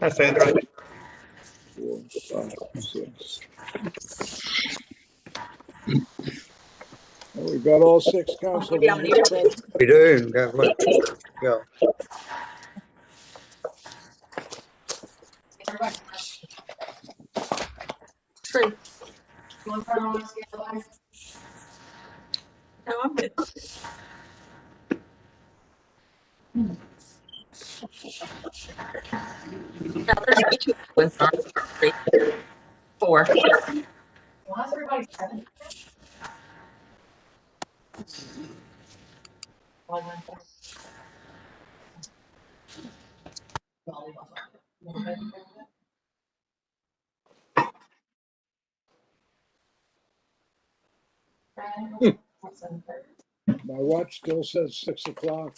Hi, Sandra. 4, 5, 6. Well, we've got all 6 council members present. We do. Got what? Go. True. No, I'm good. Now there's 2 with 3, 4. Well, how's everybody 7? My watch still says 6 o'clock.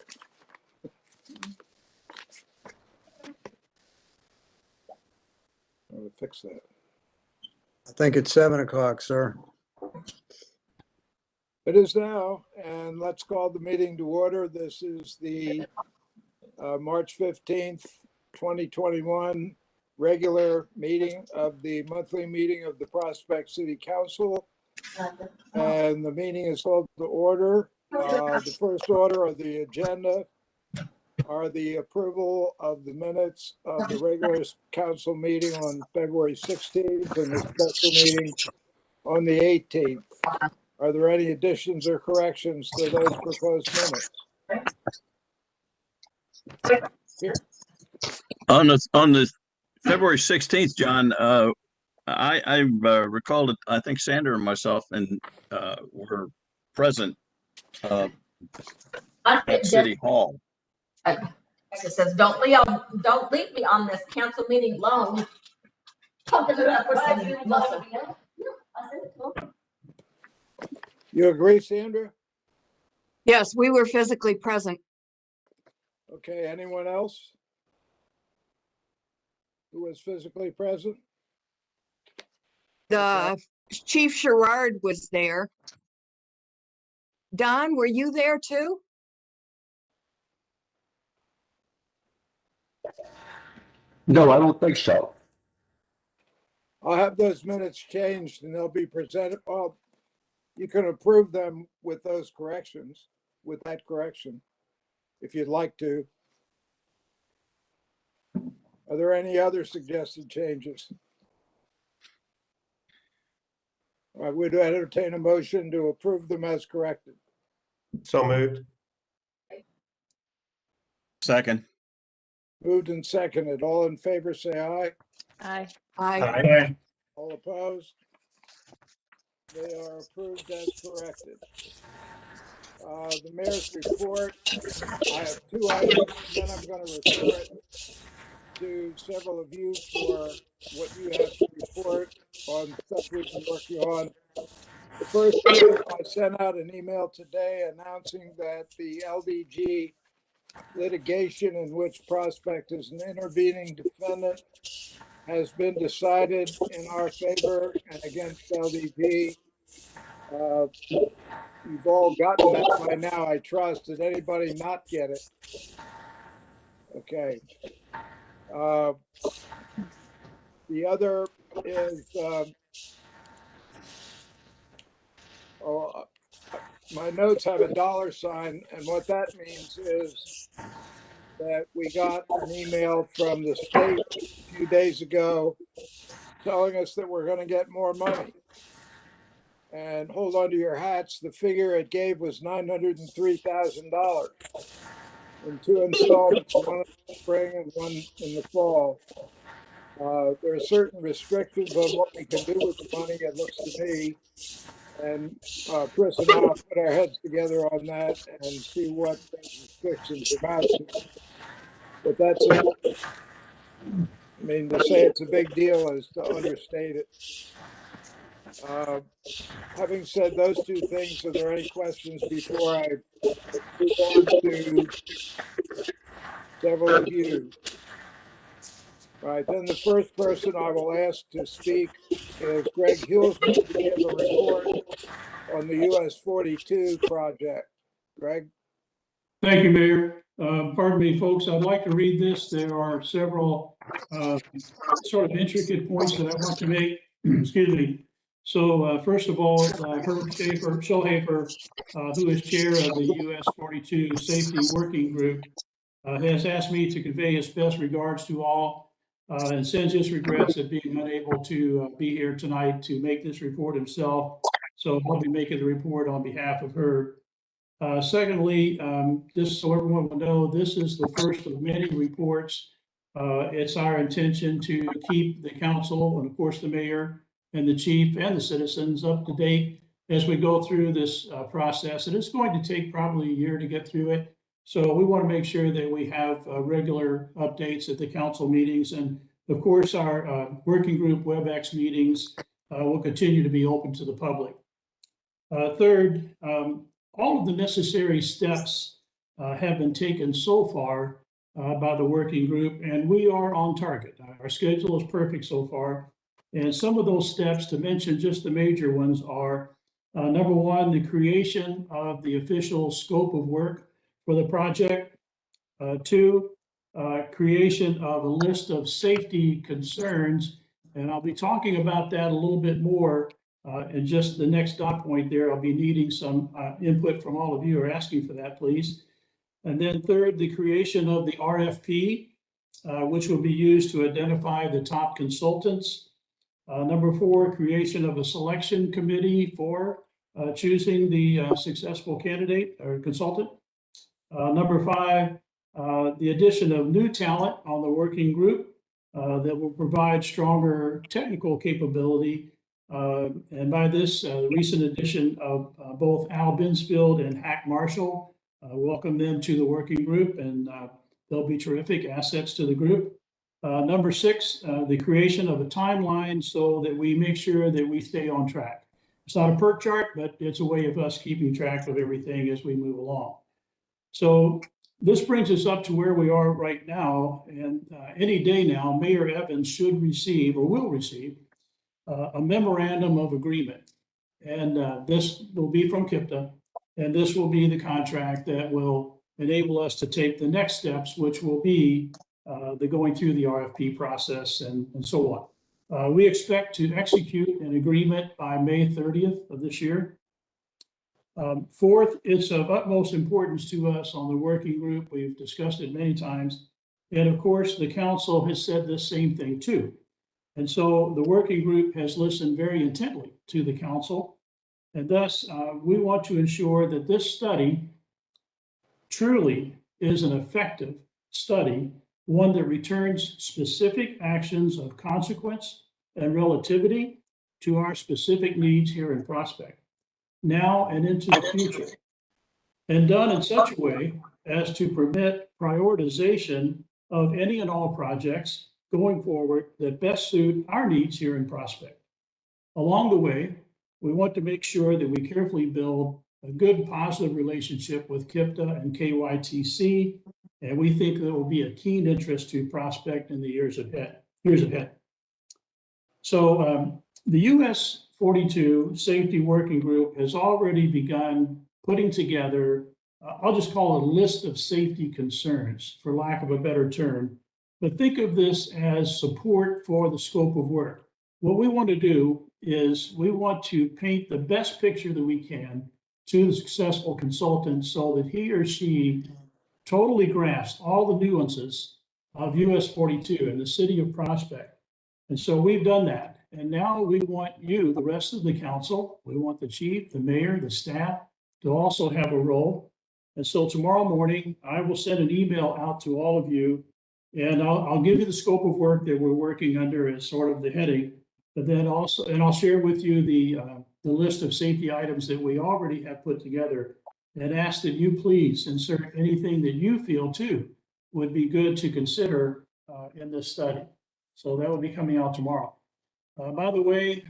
I'm gonna fix that. I think it's 7 o'clock, sir. It is now, and let's call the meeting to order. This is the March 15th, 2021 regular meeting of the monthly meeting of the Prospect City Council. And the meeting is called to order. The first order of the agenda are the approval of the minutes of the regular council meeting on February 16th and the special meeting on the 18th. Are there any additions or corrections to those proposed minutes? Here. On the February 16th, John, I recall that I think Sandra and myself were present at City Hall. It says, don't leave me on this council meeting alone. You agree, Sandra? Yes, we were physically present. Okay, anyone else who was physically present? Chief Sherrard was there. Don, were you there too? No, I don't think so. I'll have those minutes changed and they'll be presented. Well, you can approve them with those corrections, with that correction, if you'd like to. Are there any other suggested changes? I would entertain a motion to approve them as corrected. So moved. Second. Moved and seconded. All in favor, say aye. Aye. Aye. Aye. All opposed? They are approved as corrected. The mayor's report, I have 2 items, and then I'm going to refer it to several of you for what you have to report on stuff we've been working on. The first is I sent out an email today announcing that the LDG litigation in which Prospect is an intervening defendant has been decided in our favor and against LDG. You've all gotten that by now, I trust. Did anybody not get it? Okay. The other is, my notes have a $sign, and what that means is that we got an email from the state a few days ago telling us that we're going to get more money. And hold on to your hats, the figure it gave was $903,000 in 2 installments, one in the spring and one in the fall. There are certain restrictions on what we can do with the money, it looks to me. And Chris and I will put our heads together on that and see what those restrictions amount to. But that's it. I mean, to say it's a big deal is to understate it. Having said those 2 things, are there any questions before I move on to several of you? All right, then the first person I will ask to speak is Greg Hulsman to give a report on the US 42 project. Greg? Thank you, Mayor. Pardon me, folks, I'd like to read this. There are several sort of intricate points that I want to make. Excuse me. So first of all, Herb Schulhafer, who is chair of the US 42 Safety Working Group, has asked me to convey his best regards to all and sends his regrets at being unable to be here tonight to make this report himself. So I'll be making the report on behalf of Herb. Secondly, just so everyone will know, this is the first of many reports. It's our intention to keep the council and of course the mayor and the chief and the citizens up to date as we go through this process. And it's going to take probably a year to get through it. So we want to make sure that we have regular updates at the council meetings. And of course, our working group WebEx meetings will continue to be open to the public. Third, all of the necessary steps have been taken so far by the working group, and we are on target. Our schedule is perfect so far. And some of those steps, to mention just the major ones, are number one, the creation of the official scope of work for the project. Two, creation of a list of safety concerns. And I'll be talking about that a little bit more in just the next dot point there. I'll be needing some input from all of you, or asking for that, please. And then third, the creation of the RFP, which will be used to identify the top consultants. Number four, creation of a selection committee for choosing the successful candidate or consultant. Number five, the addition of new talent on the working group that will provide stronger technical capability. And by this, the recent addition of both Al Binsfield and Hack Marshall, welcome them to the working group, and they'll be terrific assets to the group. Number six, the creation of a timeline so that we make sure that we stay on track. It's not a perk chart, but it's a way of us keeping track of everything as we move along. So this brings us up to where we are right now. And any day now, Mayor Evans should receive, or will receive, a memorandum of agreement. And this will be from KIPTA. And this will be the contract that will enable us to take the next steps, which will be the going through the RFP process and so on. We expect to execute an agreement by May 30th of this year. Fourth, it's of utmost importance to us on the working group. We've discussed it many times. And of course, the council has said the same thing too. And so the working group has listened very intently to the council. And thus, we want to ensure that this study truly is an effective study, one that returns specific actions of consequence and relativity to our specific needs here in Prospect, now and into the future, and done in such a way as to permit prioritization of any and all projects going forward that best suit our needs here in Prospect. Along the way, we want to make sure that we carefully build a good, positive relationship with KIPTA and KYTC, and we think that will be a keen interest to Prospect in the years ahead. So the US 42 Safety Working Group has already begun putting together, I'll just call it a list of safety concerns, for lack of a better term. But think of this as support for the scope of work. What we want to do is we want to paint the best picture that we can to the successful consultant so that he or she totally grasps all the nuances of US 42 and the city of Prospect. And so we've done that. And now we want you, the rest of the council, we want the chief, the mayor, the staff to also have a role. And so tomorrow morning, I will send an email out to all of you, and I'll give you the scope of work that we're working under as sort of the heading. But then also, and I'll share with you the list of safety items that we already have put together, and ask that you please insert anything that you feel too would be good to consider in this study. So that will be coming out tomorrow. By the way,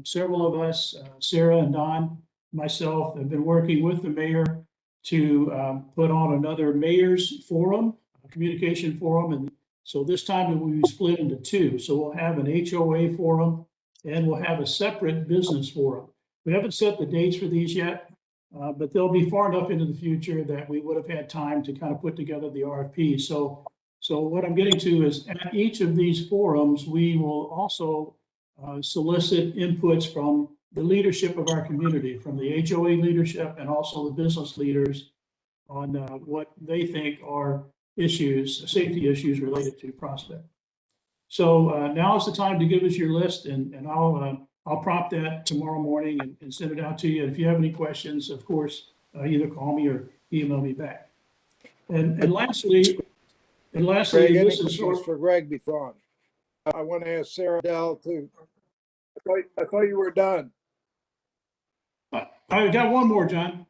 several of us, Sarah and Don, myself, have been working with the mayor to put on another mayor's forum, a communication forum. And so this time it will be split into two. So we'll have an HOA forum and we'll have a separate business forum. We haven't set the dates for these yet, But they'll be far enough into the future that we would have had time to kind of put together the RFP. So what I'm getting to is at each of these forums, we will also solicit inputs from the leadership of our community, from the HOA leadership and also the business leaders on what they think are issues, safety issues related to Prospect. So now is the time to give us your list, and I'll prompt that tomorrow morning and send it out to you. And if you have any questions, of course, either call me or email me back. And lastly, Greg, any this is questions for Greg before on? I want to ask Sarah Dell to, I thought you were done. I got one more, John.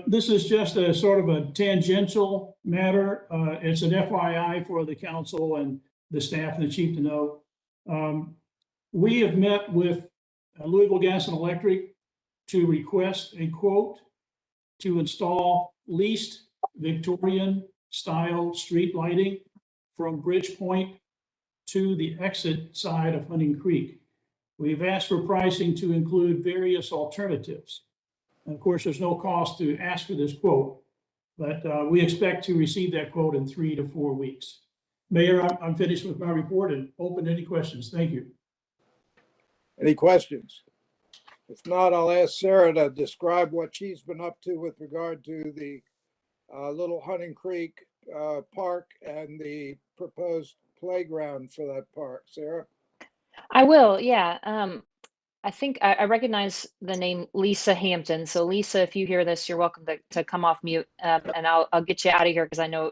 This is just a sort of a tangential matter. It's an FYI for the council and the staff and the chief to know. We have met with Louisville Gas and Electric to request a quote to install leased Victorian style street lighting from Bridge Point to the exit side of Hunting Creek. We've asked for pricing to include various alternatives. And of course, there's no cost to ask for this quote, but we expect to receive that quote in 3 to 4 weeks. Mayor, I'm finished with my report and open to any questions. Thank you. Any questions? If not, I'll ask Sarah to describe what she's been up to with regard to the Little Hunting Creek Park and the proposed playground for that park. Sarah? I will, yeah. I think I recognize the name Lisa Hampton. So Lisa, if you hear this, you're welcome to come off mute, and I'll get you out of here because I know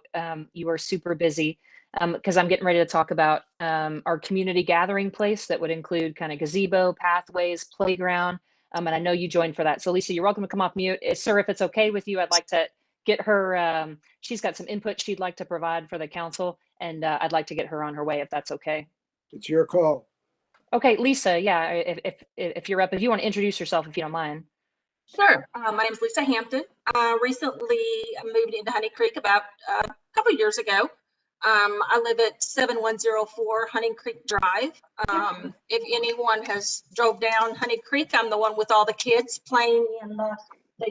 you are super busy. Because I'm getting ready to talk about our community gathering place that would include kind of gazebo, pathways, playground. And I know you joined for that. So Lisa, you're welcome to come off mute. Sir, if it's okay with you, I'd like to get her, she's got some input she'd like to provide for the council, and I'd like to get her on her way if that's okay. It's your call. Okay, Lisa, yeah, if you're up, if you want to introduce yourself, if you don't mind. Sure. My name is Lisa Hampton. Recently moved into Honey Creek about a couple of years ago. I live at 7104 Hunting Creek Drive. If anyone has drove down Honey Creek, I'm the one with all the kids playing in the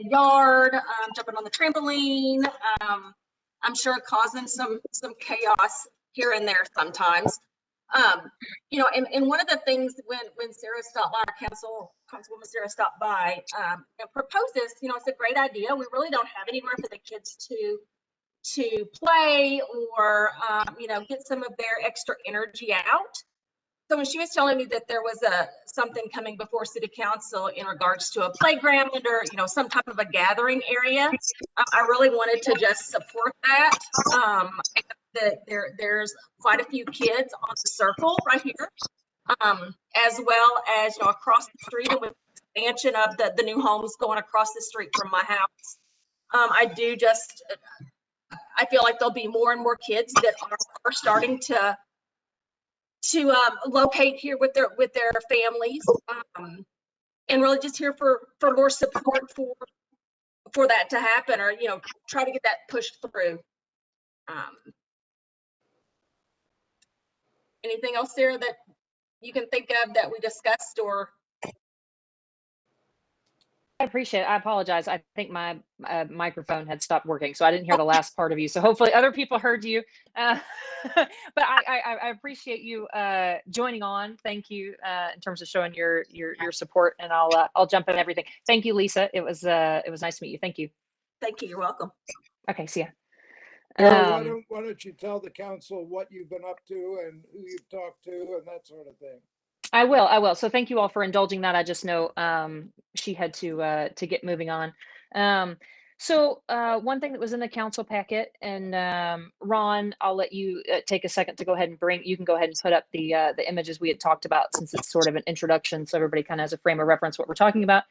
yard, jumping on the trampoline. I'm sure causing some chaos here and there sometimes. You know, and one of the things when Sarah stopped by, our Councilwoman Sarah stopped by and proposed this, you know, it's a great idea. We really don't have anywhere for the kids to play or, you know, get some of their extra energy out. So when she was telling me that there was something coming before City Council in regards to a playground or, you know, some type of a gathering area, I really wanted to just support that. There's quite a few kids on the circle right here, as well as, you know, across the street, and with the expansion of the new homes going across the street from my house. I feel like there'll be more and more kids that are starting to locate here with their families, and really just here for more support for that to happen, or, you know, try to get that pushed through. Anything else, Sarah, that you can think of that we discussed? Or I appreciate it. I apologize. I think my microphone had stopped working, so I didn't hear the last part of you. So hopefully other people heard you. But I appreciate you joining on. Thank you in terms of showing your support, and I'll jump in everything. Thank you, Lisa. It was nice to meet you. Thank you. thank you. You're welcome. Okay, see ya. Sarah, why don't you tell the council what you've been up to and who you've talked to and that sort of thing. I will. So thank you all for indulging that. I just know she had to get moving on. So one thing that was in the council packet, and Ron, I'll let you take a second to go ahead and you can go ahead and put up the images we had talked about, since it's sort of an introduction, so everybody kind of has a frame of reference what we're talking about.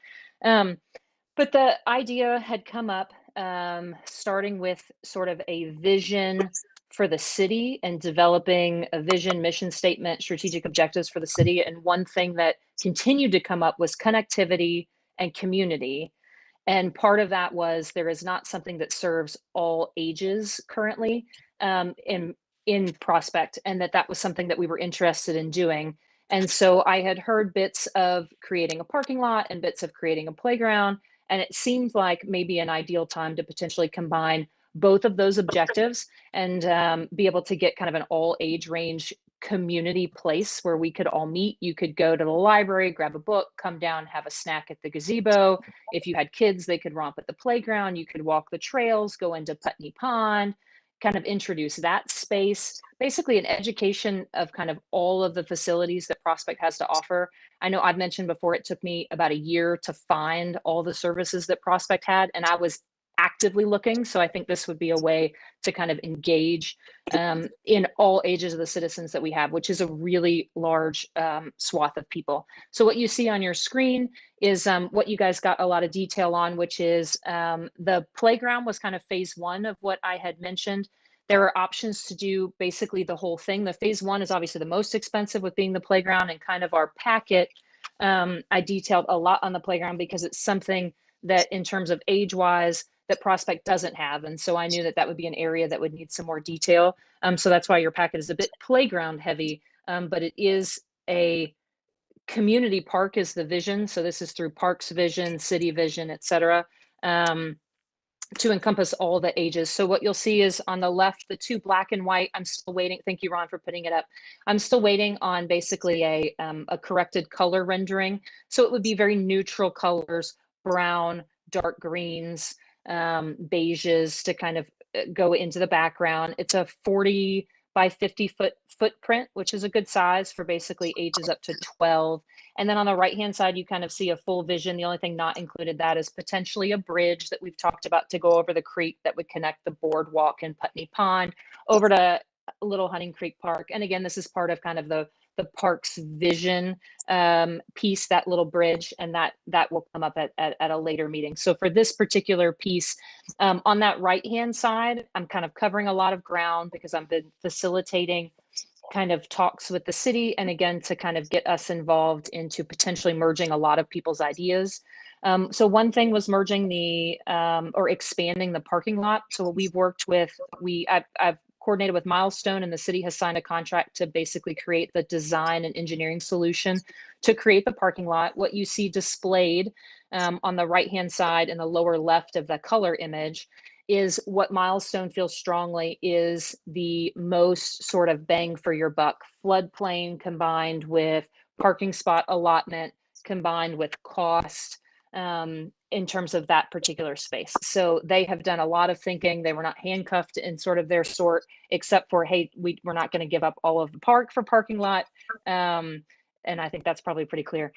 But the idea had come up starting with sort of a vision for the city and developing a vision, mission statement, strategic objectives for the city. And one thing that continued to come up was connectivity and community. And part of that was there is not something that serves all ages currently in Prospect, and that was something that we were interested in doing. And so I had heard bits of creating a parking lot and bits of creating a playground. And it seemed like maybe an ideal time to potentially combine both of those objectives and be able to get kind of an all age range community place where we could all meet. You could go to the library, grab a book, come down, have a snack at the gazebo. If you had kids, they could romp at the playground. You could walk the trails, go into Putney Pond, kind of introduce that space, basically an education of kind of all of the facilities that Prospect has to offer. I know I've mentioned before, it took me about a year to find all the services that Prospect had, and I was actively looking. So I think this would be a way to kind of engage in all ages of the citizens that we have, which is a really large swath of people. So what you see on your screen is what you guys got a lot of detail on, which is the playground was kind of phase one of what I had mentioned. There are options to do basically the whole thing. The phase one is obviously the most expensive, with being the playground, and kind of our packet. I detailed a lot on the playground because it's something that, in terms of age-wise, that Prospect doesn't have. And so I knew that that would be an area that would need some more detail. So that's why your packet is a bit playground heavy, but it is a community park is the vision. So this is through Parks Vision, City Vision, et cetera, to encompass all the ages. So what you'll see is on the left, the two black and white. I'm still waiting. Thank you, Ron, for putting it up. I'm still waiting on basically a corrected color rendering. So it would be very neutral colors, brown, dark greens, beiges to kind of go into the background. It's a 40 by 50 foot footprint, which is a good size for basically ages up to 12. And then on the right-hand side, you kind of see a full vision. The only thing not included that is potentially a bridge that we've talked about to go over the creek that would connect the boardwalk in Putney Pond over to Little Hunting Creek Park. And again, this is part of kind of the park's vision piece, that little bridge, and that will come up at a later meeting. So for this particular piece, on that right-hand side, I'm kind of covering a lot of ground because I've been facilitating kind of talks with the city, and again, to kind of get us involved into potentially merging a lot of people's ideas. So one thing was merging or expanding the parking lot. So what we've worked with, I've coordinated with Milestone, and the city has signed a contract to basically create the design and engineering solution to create the parking lot. What you see displayed on the right-hand side in the lower left of the color image is what Milestone feels strongly is the most sort of bang for your buck. Floodplain combined with parking spot allotment combined with cost in terms of that particular space. So they have done a lot of thinking. They were not handcuffed in sort of their sort, except for, hey, we're not going to give up all of the park for parking lot. And I think that's probably pretty clear.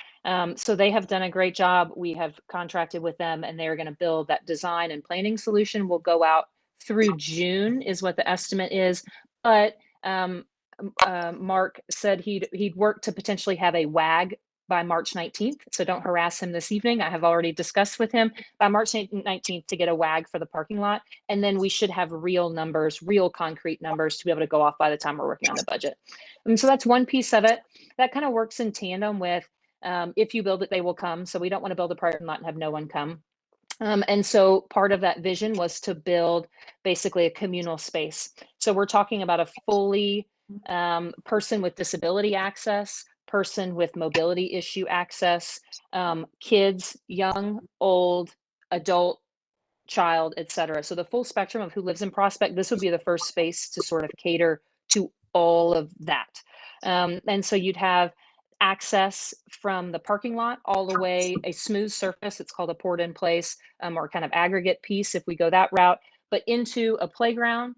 So they have done a great job. We have contracted with them, and they're going to build that design and planning solution. Will go out through June is what the estimate is. But Mark said he'd work to potentially have a WAG by March 19th. So don't harass him this evening. I have already discussed with him by March 19th to get a WAG for the parking lot. And then we should have real numbers, real concrete numbers to be able to go off by the time we're working on the budget. And so that's one piece of it. That kind of works in tandem with if you build it, they will come. So we don't want to build a parking lot and have no one come. And so part of that vision was to build basically a communal space. So we're talking about a fully person with disability access, person with mobility issue access, kids, young, old, adult, child, et cetera. So the full spectrum of who lives in Prospect, this would be the first space to sort of cater to all of that. And so you'd have access from the parking lot all the way, a smooth surface, it's called a poured in place, or kind of aggregate piece if we go that route, but into a playground,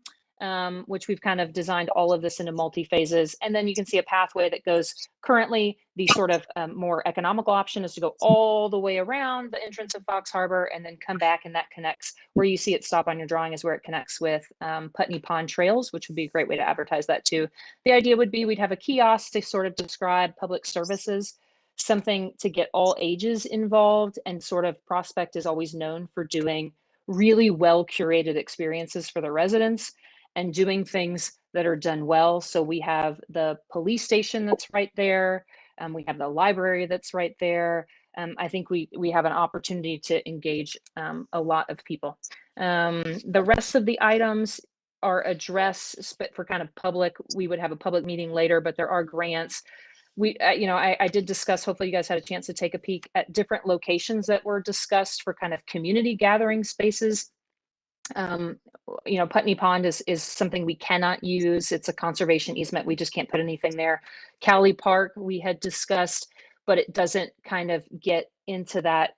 which we've kind of designed all of this into multi-phases. And then you can see a pathway that goes currently, the sort of more economical option is to go all the way around the entrance of Fox Harbor and then come back, and that connects where you see it stop on your drawing is where it connects with Putney Pond Trails, which would be a great way to advertise that too. The idea would be we'd have a kiosk to sort of describe public services, something to get all ages involved, and sort of Prospect is always known for doing really well curated experiences for the residents and doing things that are done well. So we have the police station that's right there. We have the library that's right there. I think we have an opportunity to engage a lot of people. The rest of the items are addressed for kind of public. We would have a public meeting later, but there are grants. I did discuss, hopefully you guys had a chance to take a peek at different locations that were discussed for kind of community gathering spaces. Putney Pond is something we cannot use. It's a conservation easement. We just can't put anything there. Cowley Park, we had discussed, but it doesn't kind of get into that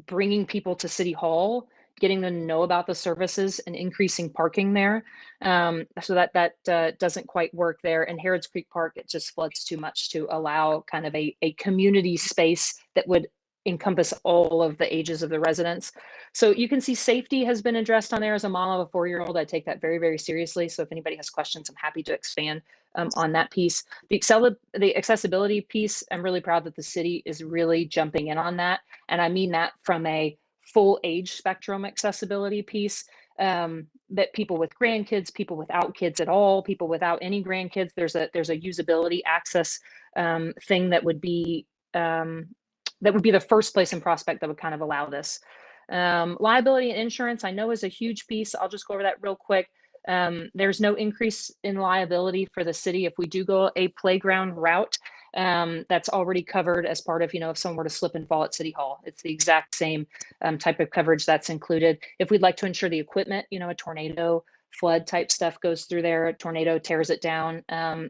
bringing people to City Hall, getting them to know about the services and increasing parking there. So that doesn't quite work there. And Harrods Creek Park, it just floods too much to allow kind of a community space that would encompass all of the ages of the residents. So you can see safety has been addressed on there. As a mom of a 4-year-old, I take that very, very seriously. So if anybody has questions, I'm happy to expand on that piece. The accessibility piece, I'm really proud that the city is really jumping in on that. And I mean that from a full age spectrum accessibility piece, that people with grandkids, people without kids at all, people without any grandkids, there's a usability access thing that would be the first place in Prospect that would kind of allow this. Liability and insurance, I know, is a huge piece. I'll just go over that real quick. There's no increase in liability for the city if we do go a playground route. That's already covered as part of, if someone were to slip and fall at City Hall. It's the exact same type of coverage that's included. If we'd like to insure the equipment, a tornado, flood type stuff goes through there, a tornado tears it down.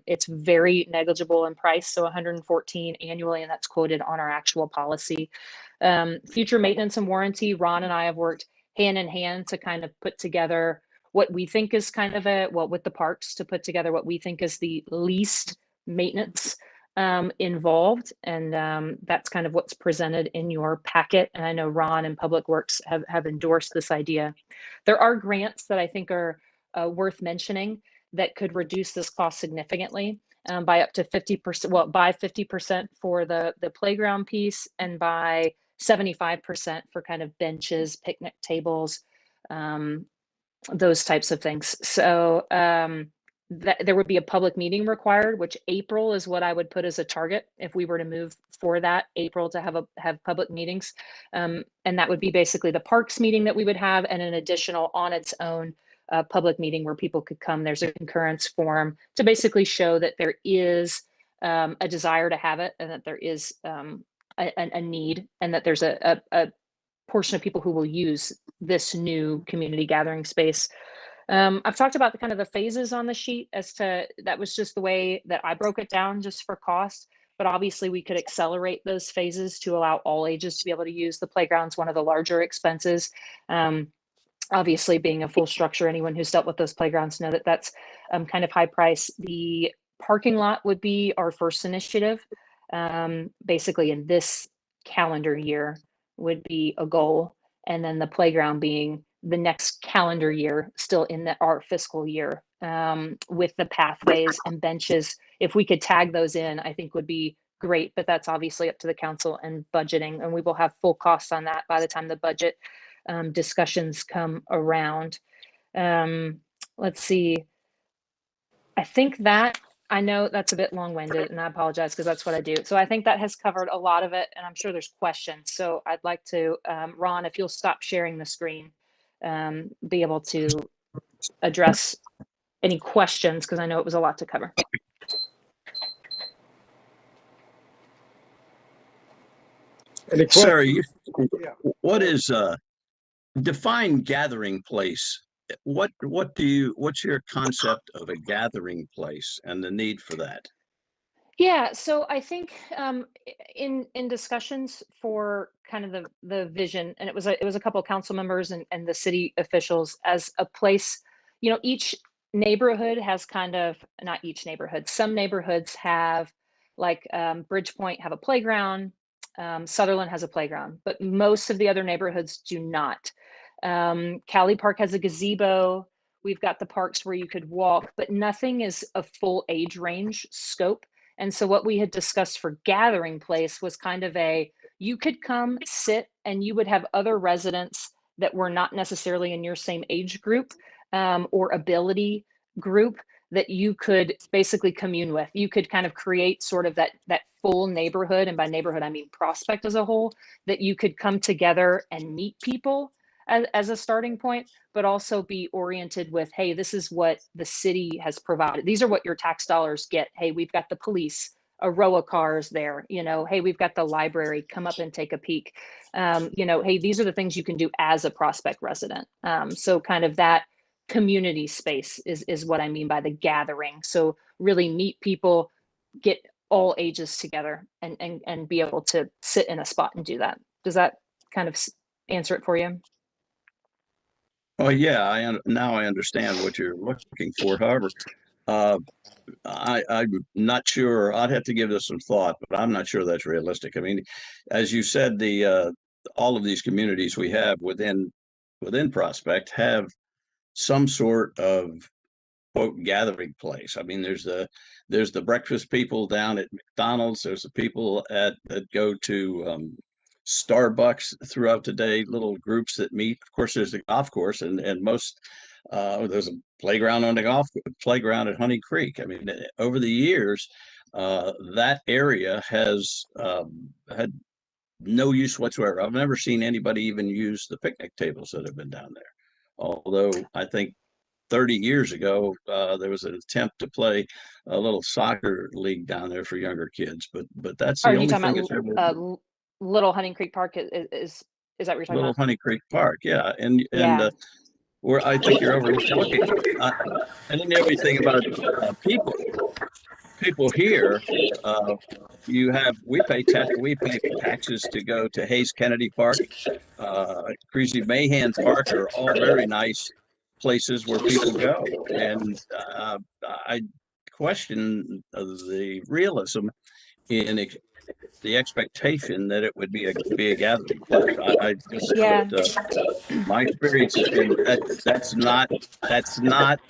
It's very negligible in price, so $114 annually, and that's quoted on our actual policy. Future maintenance and warranty, Ron and I have worked hand in hand to kind of put together what we think is kind of with the parks, to put together what we think is the least maintenance involved. And that's kind of what's presented in your packet. And I know Ron and Public Works have endorsed this idea. There are grants that I think are worth mentioning that could reduce this cost significantly by up to 50%, well, by 50% for the playground piece, and by 75% for kind of benches, picnic tables, those types of things. So there would be a public meeting required, which April is what I would put as a target if we were to move for that, April, to have public meetings. And that would be basically the parks meeting that we would have, and an additional on its own public meeting where people could come. There's a concurrence form to basically show that there is a desire to have it, and that there is a need, and that there's a portion of people who will use this new community gathering space. I've talked about the kind of the phases on the sheet as to, that was just the way that I broke it down just for cost, but obviously we could accelerate those phases to allow all ages to be able to use the playgrounds. One of the larger expenses, obviously being a full structure, anyone who's dealt with those playgrounds know that that's kind of high price. The parking lot would be our first initiative. Basically in this calendar year would be a goal, and then the playground being the next calendar year, still in our fiscal year, with the pathways and benches. If we could tag those in, I think would be great, but that's obviously up to the council and budgeting, and we will have full costs on that by the time the budget discussions come around. Let's see. I think that, I know that's a bit long-winded, and I apologize because that's what I do. So I think that has covered a lot of it, and I'm sure there's questions. So I'd like to, Ron, if you'll stop sharing the screen, be able to address any questions, because I know it was a lot to cover. Any questions? Sarah, Yeah. what is define gathering place? What's your concept of a gathering place and the need for that? Yeah, so I think in discussions for kind of the vision, and it was a couple of council members and the city officials, as a place, each neighborhood has kind of, not each neighborhood, some neighborhoods have, like Bridgepoint have a playground, Sutherland has a playground, but most of the other neighborhoods do not. Cowley Park has a gazebo. We've got the parks where you could walk, but nothing is a full age range scope. And so what we had discussed for gathering place was kind of you could come sit, and you would have other residents that were not necessarily in your same age group or ability group that you could basically commune with. You could kind of create sort of that full neighborhood, and by neighborhood, I mean Prospect as a whole, that you could come together and meet people as a starting point, but also be oriented with, hey, this is what the city has provided. These are what your tax dollars get. Hey, we've got the police a row of cars there, you know, hey, we've got the library, come up and take a peek. You know, hey, these are the things you can do as a Prospect resident. So kind of that community space is what I mean by the gathering. So really meet people, get all ages together and be able to sit in a spot and do that. Does that kind of answer it for you? Oh, yeah, now I understand what you're looking for. However, I'm not sure. I'd have to give this some thought, but I'm not sure that's realistic. I mean, as you said, all of these communities we have within Prospect have some sort of quote gathering place. I mean, there's the breakfast people down at McDonald's. There's the people that go to Starbucks throughout the day, little groups that meet. Of course, there's the golf course, and most there's a playground on the golf playground at Honey Creek. I mean, over the years, that area has had no use whatsoever. I've never seen anybody even use the picnic tables that have been down there. Although I think 30 years ago, there was an attempt to play a little soccer league down there for younger kids, but that's the Are you only talking thing that's ever about Little Honey Creek Park? Is that what you're talking Little about? Honey Creek Park, yeah, and Yeah. where I think you're overlooking. And then the other thing about people here, we pay taxes to go to Hayes Kennedy Park, Creasy Mahan Park are all very nice places where people go, and I question the realism in the expectation that it would be a gathering place. I just Yeah. my experience has been that that's not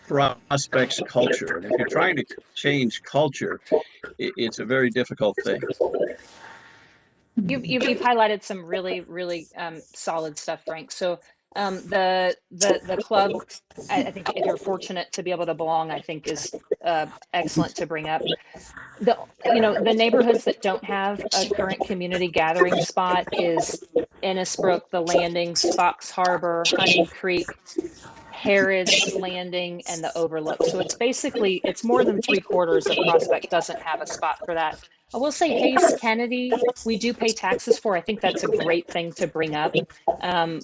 Prospect's culture, and if you're trying to change culture, it's a very difficult thing. You've highlighted some really solid stuff, Frank. So the club, I think if you're fortunate to be able to belong, I think is excellent to bring up. The neighborhoods that don't have a current community gathering spot is Innisbrook, the Landings, Fox Harbor, Honey Creek, Harrods Landing, and the Overlook. So it's more than 3/4 of Prospect doesn't have a spot for that. I will say Hayes Kennedy, we do pay taxes for. I think that's a great thing to bring up.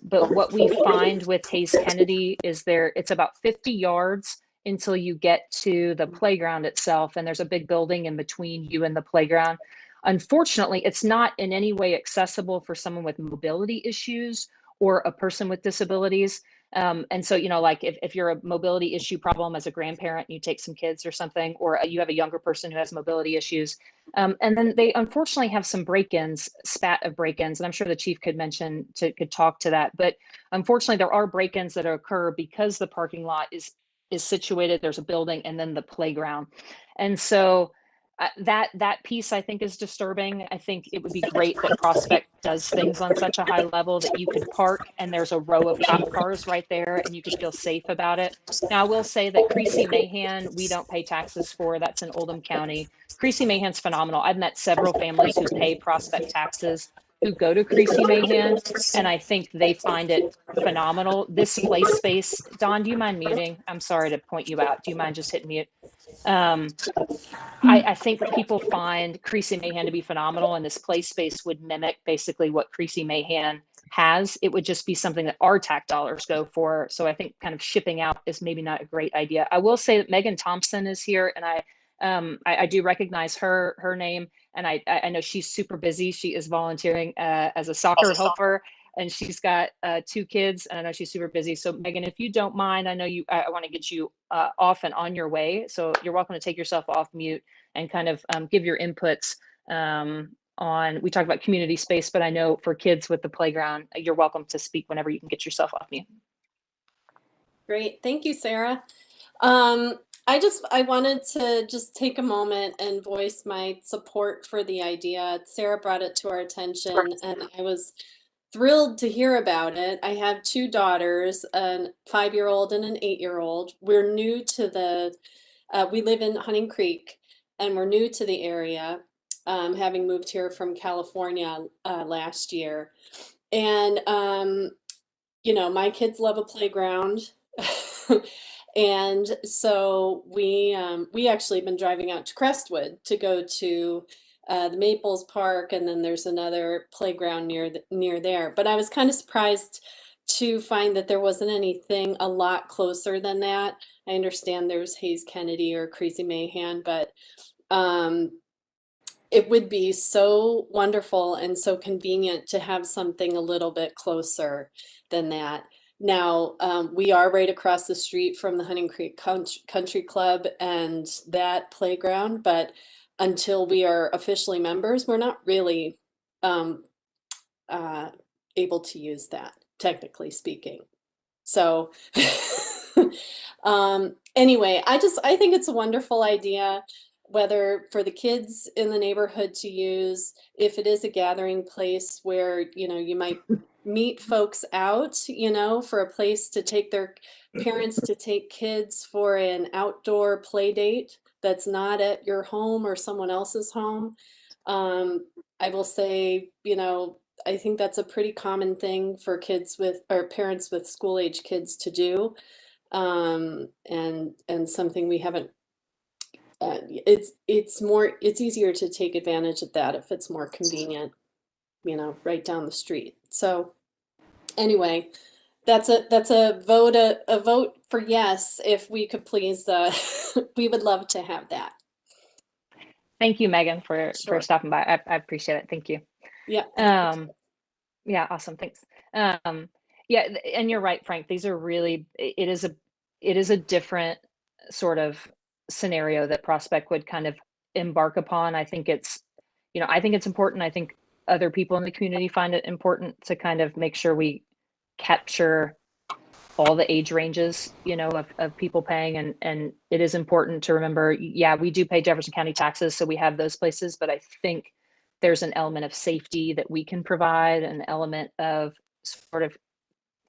But what we find with Hayes Kennedy is it's about 50 yards until you get to the playground itself. And there's a big building in between you and the playground. Unfortunately, it's not in any way accessible for someone with mobility issues or a person with disabilities. And so, like if you're a mobility issue problem as a grandparent, and you take some kids or something, or you have a younger person who has mobility issues. And then they unfortunately have some spat of break-ins, and I'm sure the chief could talk to that. But unfortunately, there are break-ins that occur because the parking lot is situated, there's a building, and then the playground. And so that piece I think is disturbing. I think it would be great that Prospect does things on such a high level that you could park and there's a row of cop cars right there and you could feel safe about it. Now I will say that Creasy Mahan, we don't pay taxes for. That's in Oldham County. Creasy Mahan's phenomenal. I've met several families who pay Prospect taxes who go to Creasy Mahan, and I think they find it phenomenal. This play space, Don, do you mind muting? I'm sorry to point you out. Do you mind just hitting mute? I think people find Creasy Mahan to be phenomenal, and this play space would mimic basically what Creasy Mahan has. It would just be something that our tax dollars go for. So I think kind of shipping out is maybe not a great idea. I will say that Megan Thompson is here, and I do recognize her name, and I know she's super busy. She is volunteering as a soccer helper, and she's got 2 kids, and I know she's super busy. So Megan, if you don't mind, I know I want to get you off and on your way. So you're welcome to take yourself off mute and kind of give your inputs we talked about community space, but I know for kids with the playground, you're welcome to speak whenever you can get yourself off mute. Great, thank you, Sarah. I wanted to just take a moment and voice my support for the idea. Sarah brought it to our attention, and I was thrilled to hear about it. I have 2 daughters, a 5-year-old and an 8-year-old. We're new to we live in Hunting Creek, and we're new to the area, having moved here from California last year. And, my kids love a playground. And so we actually been driving out to Crestwood to go to the Maples Park, and then there's another playground near there. But I was kind of surprised to find that there wasn't anything a lot closer than that. I understand there's Hayes Kennedy or Crazy Mayhan, but it would be so wonderful and so convenient to have something a little bit closer than that. Now, we are right across the street from the Hunting Creek Country Club and that playground, but until we are officially members, we're not really able to use that, technically speaking. So anyway, I think it's a wonderful idea, whether for the kids in the neighborhood to use, if it is a gathering place where, you know, you might meet folks out, you know, for a place to take their parents to take kids for an outdoor play date that's not at your home or someone else's home. I will say, you know, I think that's a pretty common thing for kids with, or parents with school age kids to do. And something we haven't, it's easier to take advantage of that if it's more convenient, you know, right down the street. So anyway, that's a vote for yes, if we could please, we would love to have that. Thank you, Megan, for Sure. stopping by. I appreciate it. Thank you. Yeah. Yeah, awesome. Thanks. Yeah, and you're right, Frank. These are really, it is a different sort of scenario that Prospect would kind of embark upon. I think it's, you know, I think it's important. I think other people in the community find it important to kind of make sure we capture all the age ranges, you know, of people paying. And it is important to remember, yeah, we do pay Jefferson County taxes, so we have those places, but I think there's an element of safety that we can provide, an element of sort of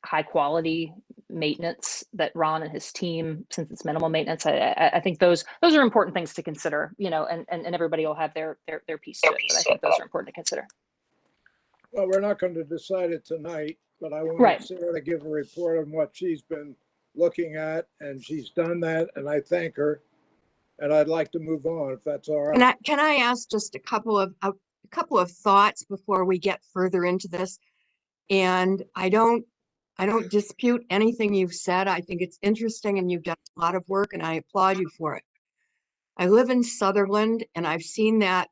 high quality maintenance that Ron and his team, since it's minimal maintenance, I think those are important things to consider, you know, and everybody will have their piece to it, but I think those are important to consider. Well, we're not going to decide it tonight, but I want Right. Sarah to give a report on what she's been looking at, and she's done that, and I thank her. And I'd like to move on, if that's all right. Can I ask just a couple of thoughts before we get further into this? And I don't dispute anything you've said. I think it's interesting and you've done a lot of work and I applaud you for it. I live in Sutherland and I've seen that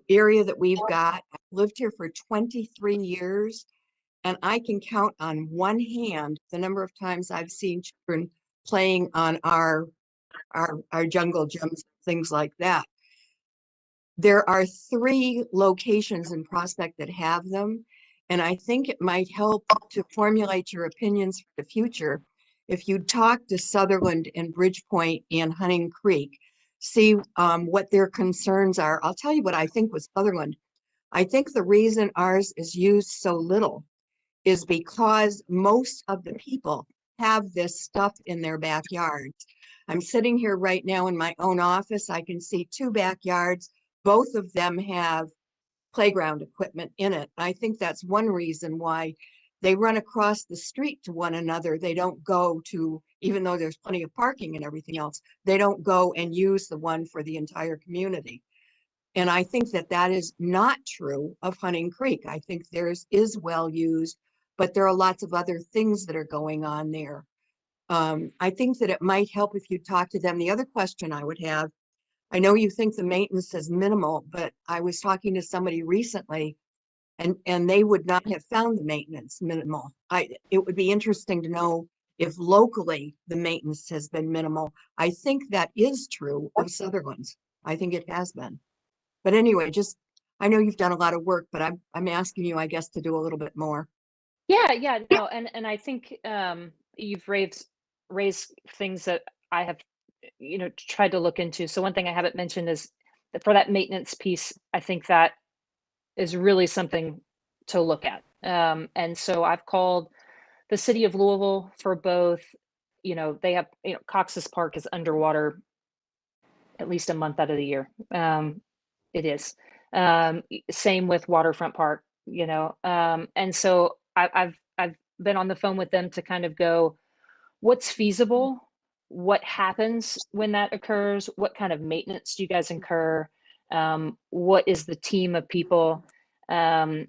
area that we've got. I've lived here for 23 years and I can count on one hand the number of times I've seen children playing on our jungle gyms, things like that. There are 3 locations in Prospect that have them. And I think it might help to formulate your opinions for the future if you talk to Sutherland and Bridgepoint and Hunting Creek, see what their concerns are. I'll tell you what I think with Sutherland. I think the reason ours is used so little is because most of the people have this stuff in their backyards. I'm sitting here right now in my own office. I can see 2 backyards. Both of them have playground equipment in it. I think that's one reason why they run across the street to one another. They don't go to, even though there's plenty of parking and everything else, they don't go and use the one for the entire community. And I think that that is not true of Hunting Creek. I think theirs is well used, but there are lots of other things that are going on there. I think that it might help if you talk to them. The other question I would have, I know you think the maintenance is minimal, but I was talking to somebody recently and they would not have found the maintenance minimal. It would be interesting to know if locally the maintenance has been minimal. I think that is true of Sutherland's. I think it has been. But anyway, I know you've done a lot of work, but I'm asking you, I guess, to do a little bit more. Yeah, no, and I think you've raised things that I have, you know, tried to look into. So one thing I haven't mentioned is that for that maintenance piece, I think that is really something to look at. And so I've called the city of Louisville for both, you know, they have, you know, Cox's Park is underwater at least a month out of the year. It is. Same with Waterfront Park, you know. And so I've been on the phone with them to kind of go, what's feasible what happens when that occurs? What kind of maintenance do you guys incur? What is the team of people? And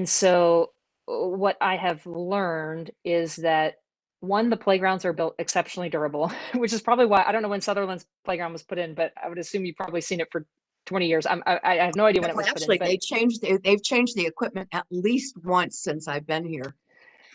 so what I have learned is that one, the playgrounds are built exceptionally durable, which is probably why I don't know when Sutherland's playground was put in, but I would assume you've probably seen it for 20 years. I have no idea when it was put in. Actually, But they've changed the equipment at least once since I've been here.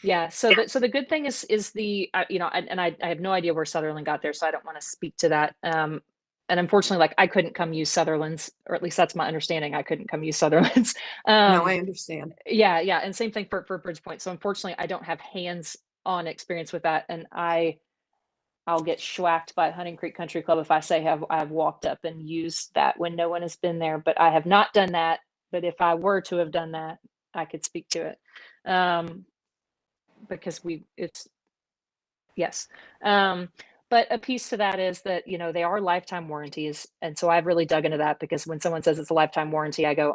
yeah, so the good thing is the you know, and I have no idea where Sutherland got there, so I don't want to speak to that. And unfortunately, like I couldn't come use Sutherland's, or at least that's my understanding. I couldn't come use Sutherland's. No, I understand. Yeah, and same thing for Bridgepoint. So unfortunately, I don't have hands-on experience with that, and I'll get schwacked by Hunting Creek Country Club if I say I've walked up and used that when no one has been there. But I have not done that. But if I were to have done that, I could speak to it. Because yes. But a piece to that is that, you know, they are lifetime warranties. And so I've really dug into that, because when someone says it's a lifetime warranty, I go,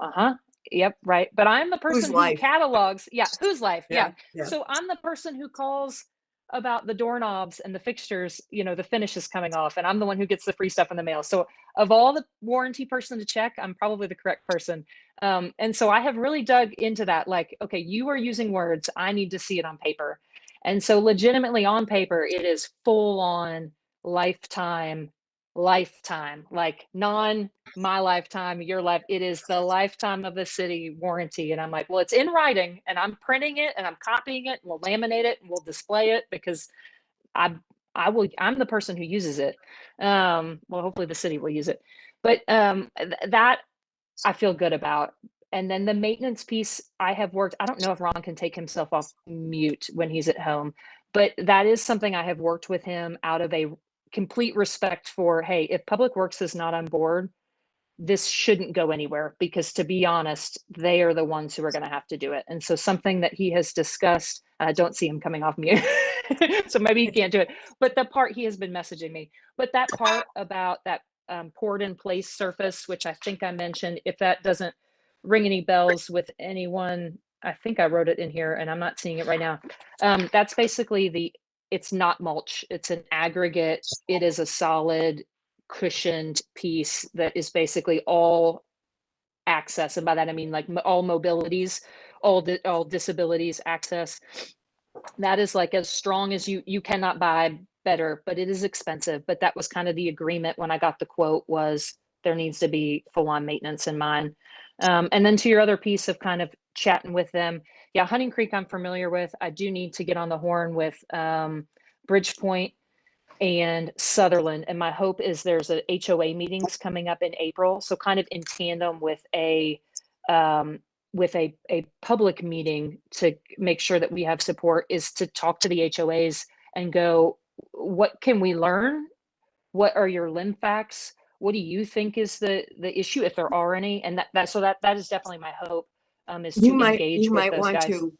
yep, right. But I'm the person who catalogs. Yeah. Whose life? Yeah. So I'm the person who calls about the doorknobs and the fixtures, you know, the finish is coming off, and I'm the one who gets the free stuff in the mail. So of all the warranty person to check, I'm probably the correct person. And so I have really dug into that. Like, okay, you are using words. I need to see it on paper. And so legitimately on paper, it is full on lifetime, like my lifetime, your life. It is the lifetime of the city warranty. And I'm like, well, it's in writing, and I'm printing it, and I'm copying it, and we'll laminate it, and we'll display it, because I'm the person who uses it. Well, hopefully the city will use it, but that I feel good about. And then the maintenance piece, I don't know if Ron can take himself off mute when he's at home, but that is something I have worked with him out of a complete respect for, hey, if Public Works is not on board, this shouldn't go anywhere, because to be honest, they are the ones who are going to have to do it. And so something that he has discussed, I don't see him coming off mute, so maybe he can't do it, but the part he has been messaging me, but that part about that poured in place surface, which I think I mentioned, if that doesn't ring any bells with anyone, I think I wrote it in here and I'm not seeing it right now. That's basically it's not mulch, it's an aggregate. It is a solid cushioned piece that is basically all access. And by that, I mean like all mobilities, all disabilities access. That is like as strong as you cannot buy better, but it is expensive. But that was kind of the agreement when I got the quote, was there needs to be full on maintenance in mind. And then to your other piece of kind of chatting with them. Yeah, Hunting Creek I'm familiar with. I do need to get on the horn with Bridgepoint and Sutherland. And my hope is there's a HOA meetings coming up in April. So kind of in tandem with a public meeting to make sure that we have support, is to talk to the HOAs and go, what can we learn? What are your limb facts? What do you think is the issue, if there are any? And that is definitely my hope, is to engage with those guys. To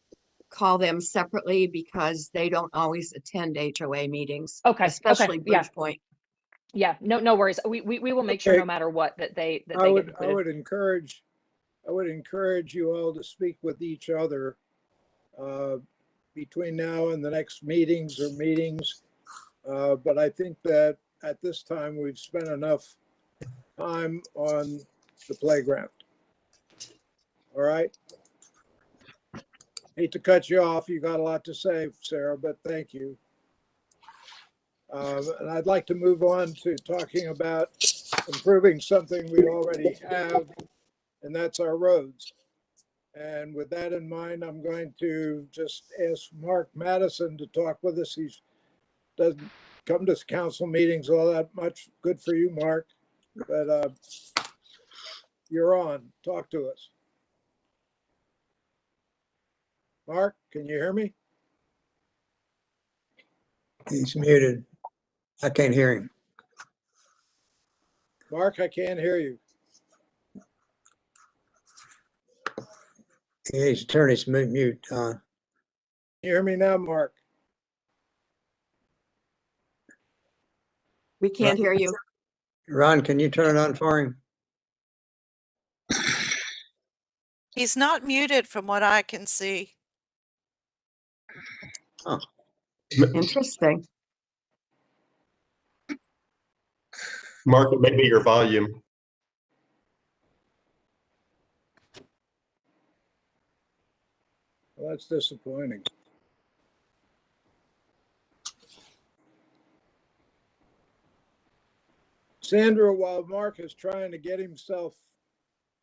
call them separately, because they don't always attend HOA meetings. Okay. Especially Bridgepoint. Yeah. No worries. We will make sure no matter what that they get included. I would encourage you all to speak with each other between now and the next meetings. But I think that at this time we've spent enough time on the playground. All right. Hate to cut you off. You got a lot to say, Sarah, but thank you. And I'd like to move on to talking about improving something we already have, and that's our roads. And with that in mind, I'm going to just ask Mark Madison to talk with us. He doesn't come to council meetings all that much. Good for you, Mark. But you're on. Talk to us. Mark, can you hear me? He's muted. I can't hear him. Mark, I can't hear you. He's turned his mute on. Can you hear me now, Mark? We can't hear you. Ron, can you turn it on for him? He's not muted from what I can see. Oh. Interesting. Mark, it may be your volume. Well, that's disappointing. Sandra, while Mark is trying to get himself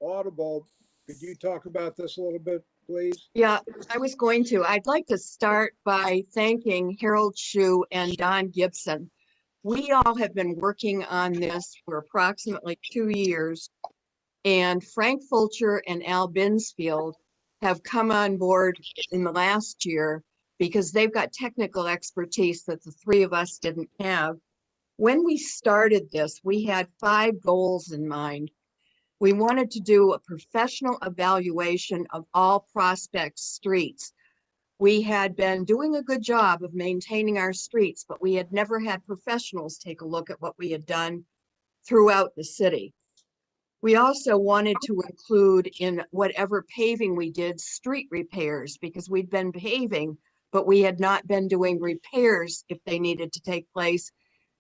audible, could you talk about this a little bit, please? Yeah, I was going to. I'd like to start by thanking Harold Shue and Don Gibson. We all have been working on this for approximately 2 years, and Frank Fulcher and Al Binsfield have come on board in the last year because they've got technical expertise that the three of us didn't have. When we started this, we had 5 goals in mind. We wanted to do a professional evaluation of all Prospect streets. We had been doing a good job of maintaining our streets, but we had never had professionals take a look at what we had done throughout the city. We also wanted to include in whatever paving we did, street repairs, because we'd been paving, but we had not been doing repairs if they needed to take place.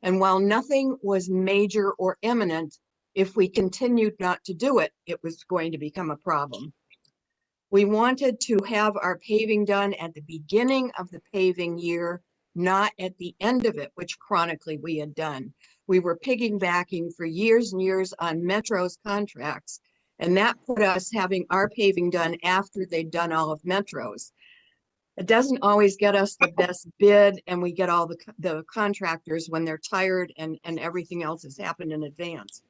And while nothing was major or imminent, if we continued not to do it, it was going to become a problem. We wanted to have our paving done at the beginning of the paving year, not at the end of it, which chronically we had done. We were piggybacking for years and years on Metro's contracts, and that put us having our paving done after they'd done all of Metro's. It doesn't always get us the best bid, and we get all the contractors when they're tired and everything else has happened in advance.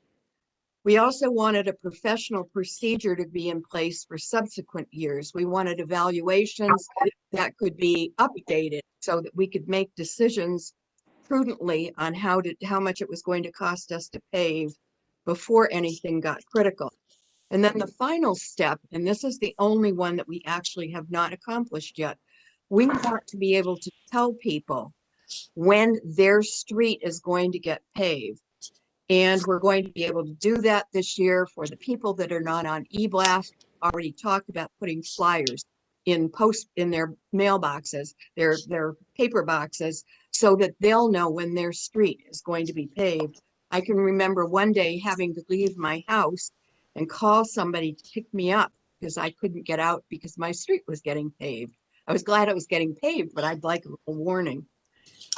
We also wanted a professional procedure to be in place for subsequent years. We wanted evaluations that could be updated so that we could make decisions prudently on how much it was going to cost us to pave before anything got critical. And then the final step, and this is the only one that we actually have not accomplished yet, we want to be able to tell people when their street is going to get paved. And we're going to be able to do that this year for the people that are not on eBlast. Already talked about putting flyers in their mailboxes, their paper boxes, so that they'll know when their street is going to be paved. I can remember one day having to leave my house and call somebody to pick me up because I couldn't get out because my street was getting paved. I was glad it was getting paved, but I'd like a little warning.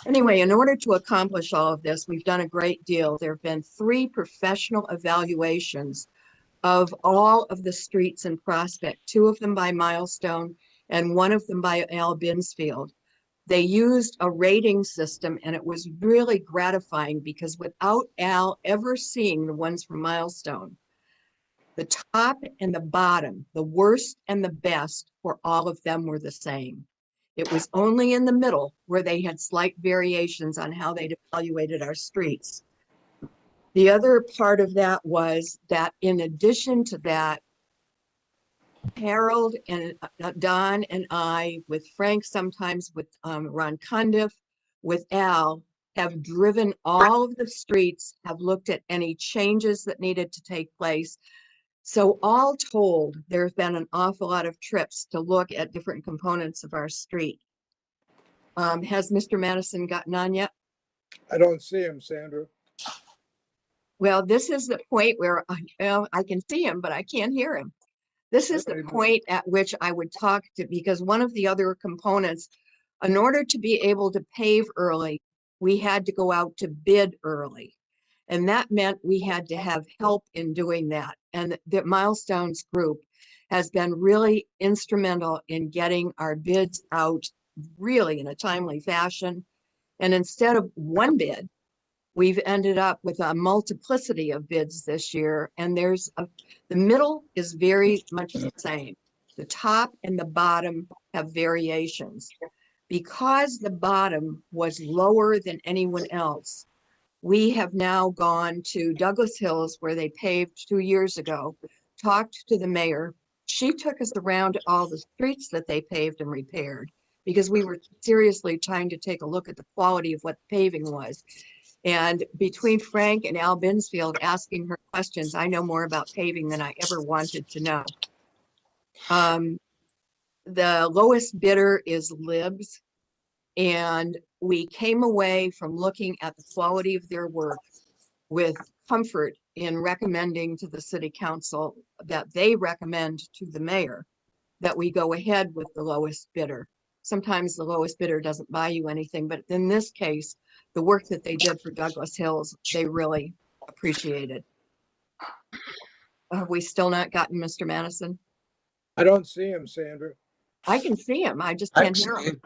Anyway, in order to accomplish all of this, we've done a great deal. There have been 3 professional evaluations of all of the streets in Prospect, 2 of them by Milestone and 1 of them by Al Binsfield. They used a rating system, and it was really gratifying because without Al ever seeing the ones from Milestone, the top and the bottom, the worst and the best for all of them were the same. It was only in the middle where they had slight variations on how they'd evaluated our streets. The other part of that was that in addition to that, Harold and Don and I, with Frank, sometimes with Ron Cundiff, with Al, have driven all of the streets, have looked at any changes that needed to take place. So all told, there's been an awful lot of trips to look at different components of our street. Has Mr. Madison gotten on yet? I don't see him, Sandra. Well, this is the point where I can see him, but I can't hear him. This is the point at which I would talk to, because one of the other components, in order to be able to pave early, we had to go out to bid early. And that meant we had to have help in doing that. And the Milestones group has been really instrumental in getting our bids out really in a timely fashion. And instead of 1 bid, we've ended up with a multiplicity of bids this year. And the middle is very much the same. The top and the bottom have variations. Because the bottom was lower than anyone else, we have now gone to Douglas Hills, where they paved 2 years ago, talked to the mayor. She took us around all the streets that they paved and repaired because we were seriously trying to take a look at the quality of what the paving was. And between Frank and Al Binsfield asking her questions, I know more about paving than I ever wanted to know. The lowest bidder is Libs. And we came away from looking at the quality of their work with comfort in recommending to the city council that they recommend to the mayor that we go ahead with the lowest bidder. Sometimes the lowest bidder doesn't buy you anything, but in this case, the work that they did for Douglas Hills, they really appreciated. Have we still not gotten Mr. Madison? I don't see him, Sandra. I can see him. I just I can't hear him.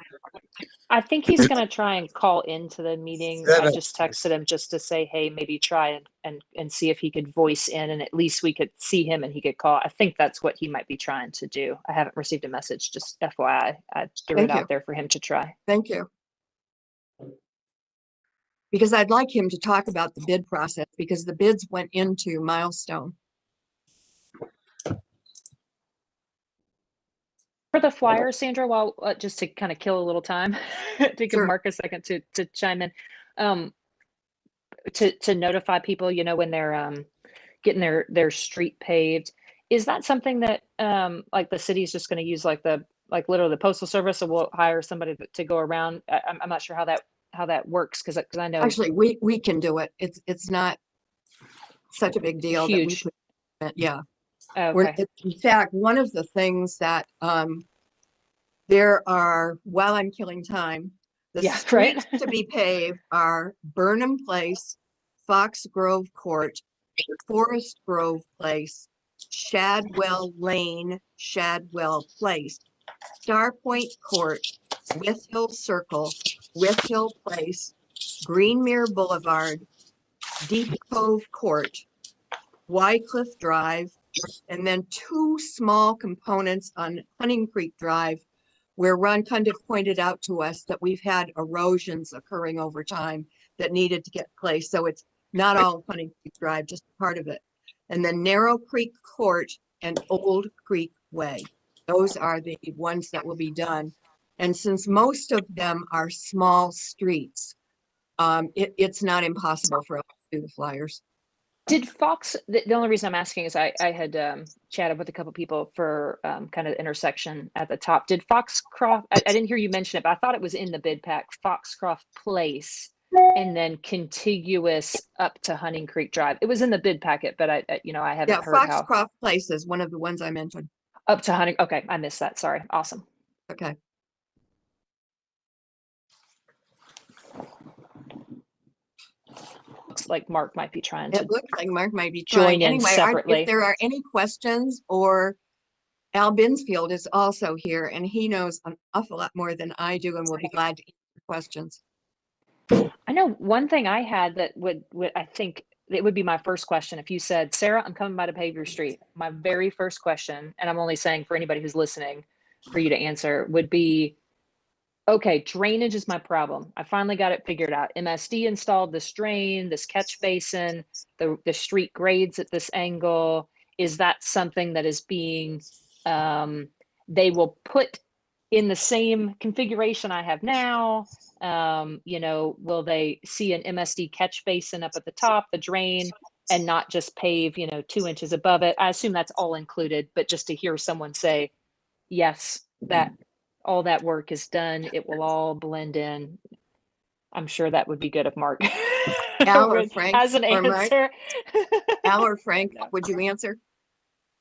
I think he's gonna try and call into the meeting. I just texted him just to say, hey, maybe try and see if he could voice in, and at least we could see him and he could call. I think that's what he might be trying to do. I haven't received a message, just FYI. I threw Thank it you. out there for him to try. Thank you. Because I'd like him to talk about the bid process because the bids went into Milestone. For the flyer, Sandra, while just to kind of kill a little time, to give Sure. Mark a second to chime in, to notify people, you know, when they're getting their street paved. Is that something that like the city's just going to use like literally the postal service, or we'll hire somebody to go around? I'm not sure how that works because I know Actually, we can do it. It's not such a big deal that we huge. put, yeah. Okay. In fact, one of the things that there are, while I'm killing time, the Yeah, right. streets to be paved are Burnham Place, Fox Grove Court, Forest Grove Place, Shadwell Lane, Shadwell Place, Star Point Court, With Hill Circle, With Hill Place, Greenmere Boulevard, Deep Cove Court, Wycliffe Drive, and then two small components on Hunting Creek Drive, where Ron kind of pointed out to us that we've had erosions occurring over time that needed to get placed. So it's not all Hunting Creek Drive, just part of it. And then Narrow Creek Court and Old Creek Way. Those are the ones that will be done. And since most of them are small streets, it's not impossible for us to do the flyers. Did Fox, the only reason I'm asking is I had chatted with a couple people for kind of the intersection at the top. Did Foxcroft, I didn't hear you mention it, but I thought it was in the bid pack, Foxcroft Place, and then contiguous up to Hunting Creek Drive. It was in the bid packet, but I haven't heard how. Foxcroft Place is one of the ones I mentioned. Up to Hunting, okay, I missed that, sorry, awesome. Okay. Looks like Mark might be trying to It looks like Mark might be join trying. in Anyway, separately. if there are any questions, or Al Binsfield is also here and he knows an awful lot more than I do and will be glad to answer questions. I know one thing I had that would I think it would be my first question. If you said, Sarah, I'm coming by to pave your street, my very first question, and I'm only saying for anybody who's listening for you to answer, would be, okay, drainage is my problem. I finally got it figured out. MSD installed this drain, this catch basin, the street grades at this angle. Is that something that is being, they will put in the same configuration I have now? Will they see an MSD catch basin up at the top, the drain, and not just pave, 2 inches above it? I assume that's all included, but just to hear someone say, yes, that all that work is done, it will all blend in. I'm sure that would be good if Mark Al or Frank has an or Mark? answer. Al or Frank, would you answer?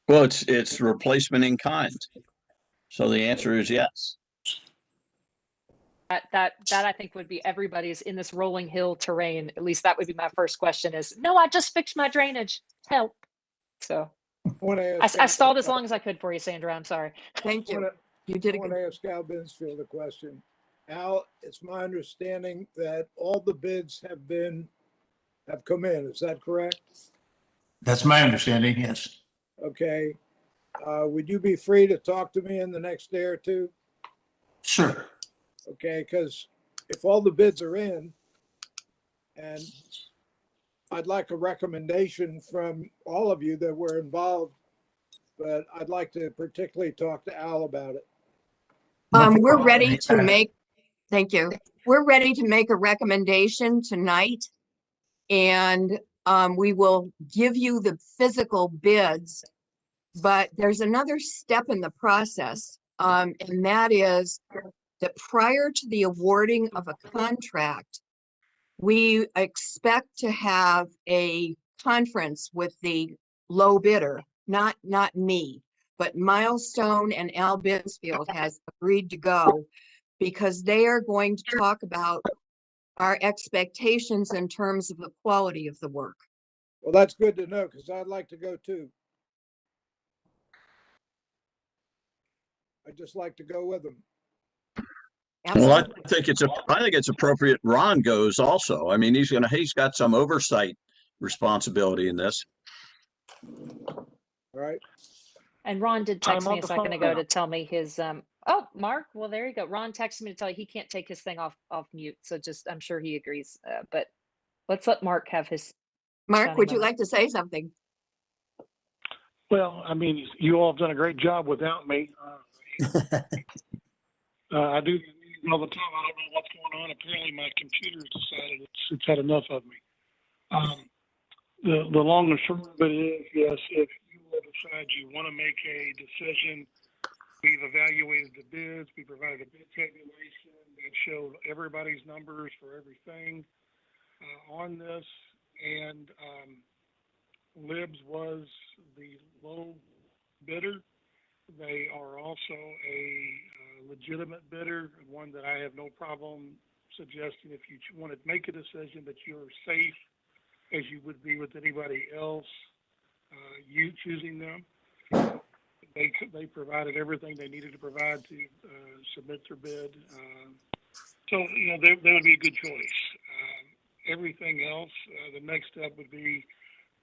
Well, it's replacement in kind. So the answer is yes. That I think would be everybody's in this rolling hill terrain. At least that would be my first question is, no, I just fixed my drainage. Help. So I stalled as long as I could for you, Sandra. I'm sorry. Thank you. You did I want to ask Al Binsfield a question. Al, it's my understanding that all the bids have come in. Is that correct? That's my understanding, yes. Okay. Would you be free to talk to me in the next day or two? Sure. Okay, because if all the bids are in, and I'd like a recommendation from all of you that were involved, but I'd like to particularly talk to Al about it. We're ready to make, thank you. We're ready to make a recommendation tonight. And we will give you the physical bids, but there's another step in the process. And that is that prior to the awarding of a contract, we expect to have a conference with the low bidder, not me, but Milestone and Al Binsfield has agreed to go because they are going to talk about our expectations in terms of the quality of the work. Well, that's good to know because I'd like to go too. I'd just like to go with them. Well, I Absolutely. think it's appropriate Ron goes also. I mean, he's got some oversight responsibility in this. All right. And Ron did text I'm me on a the second phone ago now. to tell me his, oh, Mark, well, there you go. Ron texted me to tell you he can't take his thing off mute. So I'm sure he agrees. But let's let Mark have his. Mark, shining would you moment. like to say something? Well, I mean, you all have done a great job without me. I do all the time. I don't know what's going on. Apparently, my computer's decided it's had enough of me. The long and short of it is, yes, if you will decide you want to make a decision, we've evaluated the bids. We provided a bid tabulation that showed everybody's numbers for everything on this, and Libs was the low bidder. They are also a legitimate bidder, one that I have no problem suggesting if you want to make a decision that you're safe as you would be with anybody else, you choosing them. They provided everything they needed to provide to submit their bid. So, they would be a good choice. Everything else, the next step would be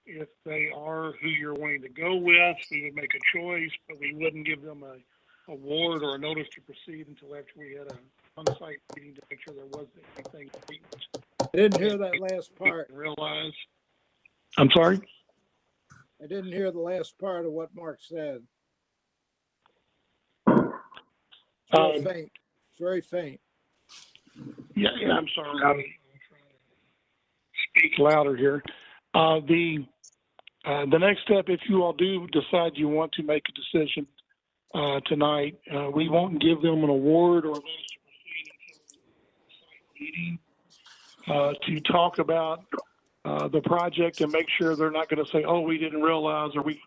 if they are who you're wanting to go with, we would make a choice, but we wouldn't give them a award or a notice to proceed until after we had an on-site meeting to make sure there wasn't anything. I didn't hear that last part. Realize. I'm sorry? I didn't hear the last part of what Mark said. It's real faint. It's very faint. Yeah, I'm sorry. I'm trying to speak louder here. The next step, if you all do decide you want to make a decision tonight, we won't give them an award or a notice to proceed until the site meeting to talk about the project and make sure they're not going to say, oh, we didn't realize or we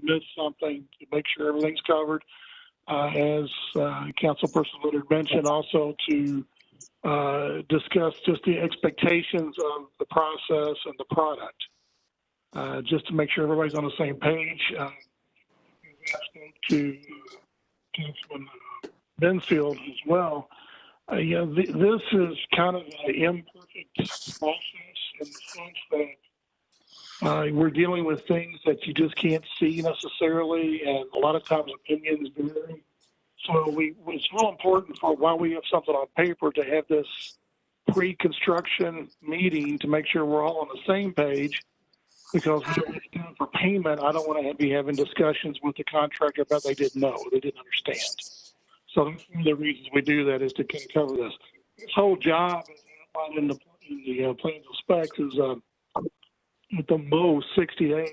missed something, to make sure everything's covered. As Councilperson Leonard mentioned, also to discuss just the expectations of the process and the product. Just to make sure everybody's on the same page. I spoke to Councilman Benfield as well. This is kind of an imperfect process in the sense that we're dealing with things that you just can't see necessarily, and a lot of times opinions vary. So it's real important for while we have something on paper to have this pre-construction meeting to make sure we're all on the same page. Because when it's time for payment, I don't want to be having discussions with the contractor about they didn't know, they didn't understand. So that's one of the reasons we do that, is to kind of cover this. This whole job, as outlined in the plans and specs, is at the most 60 days.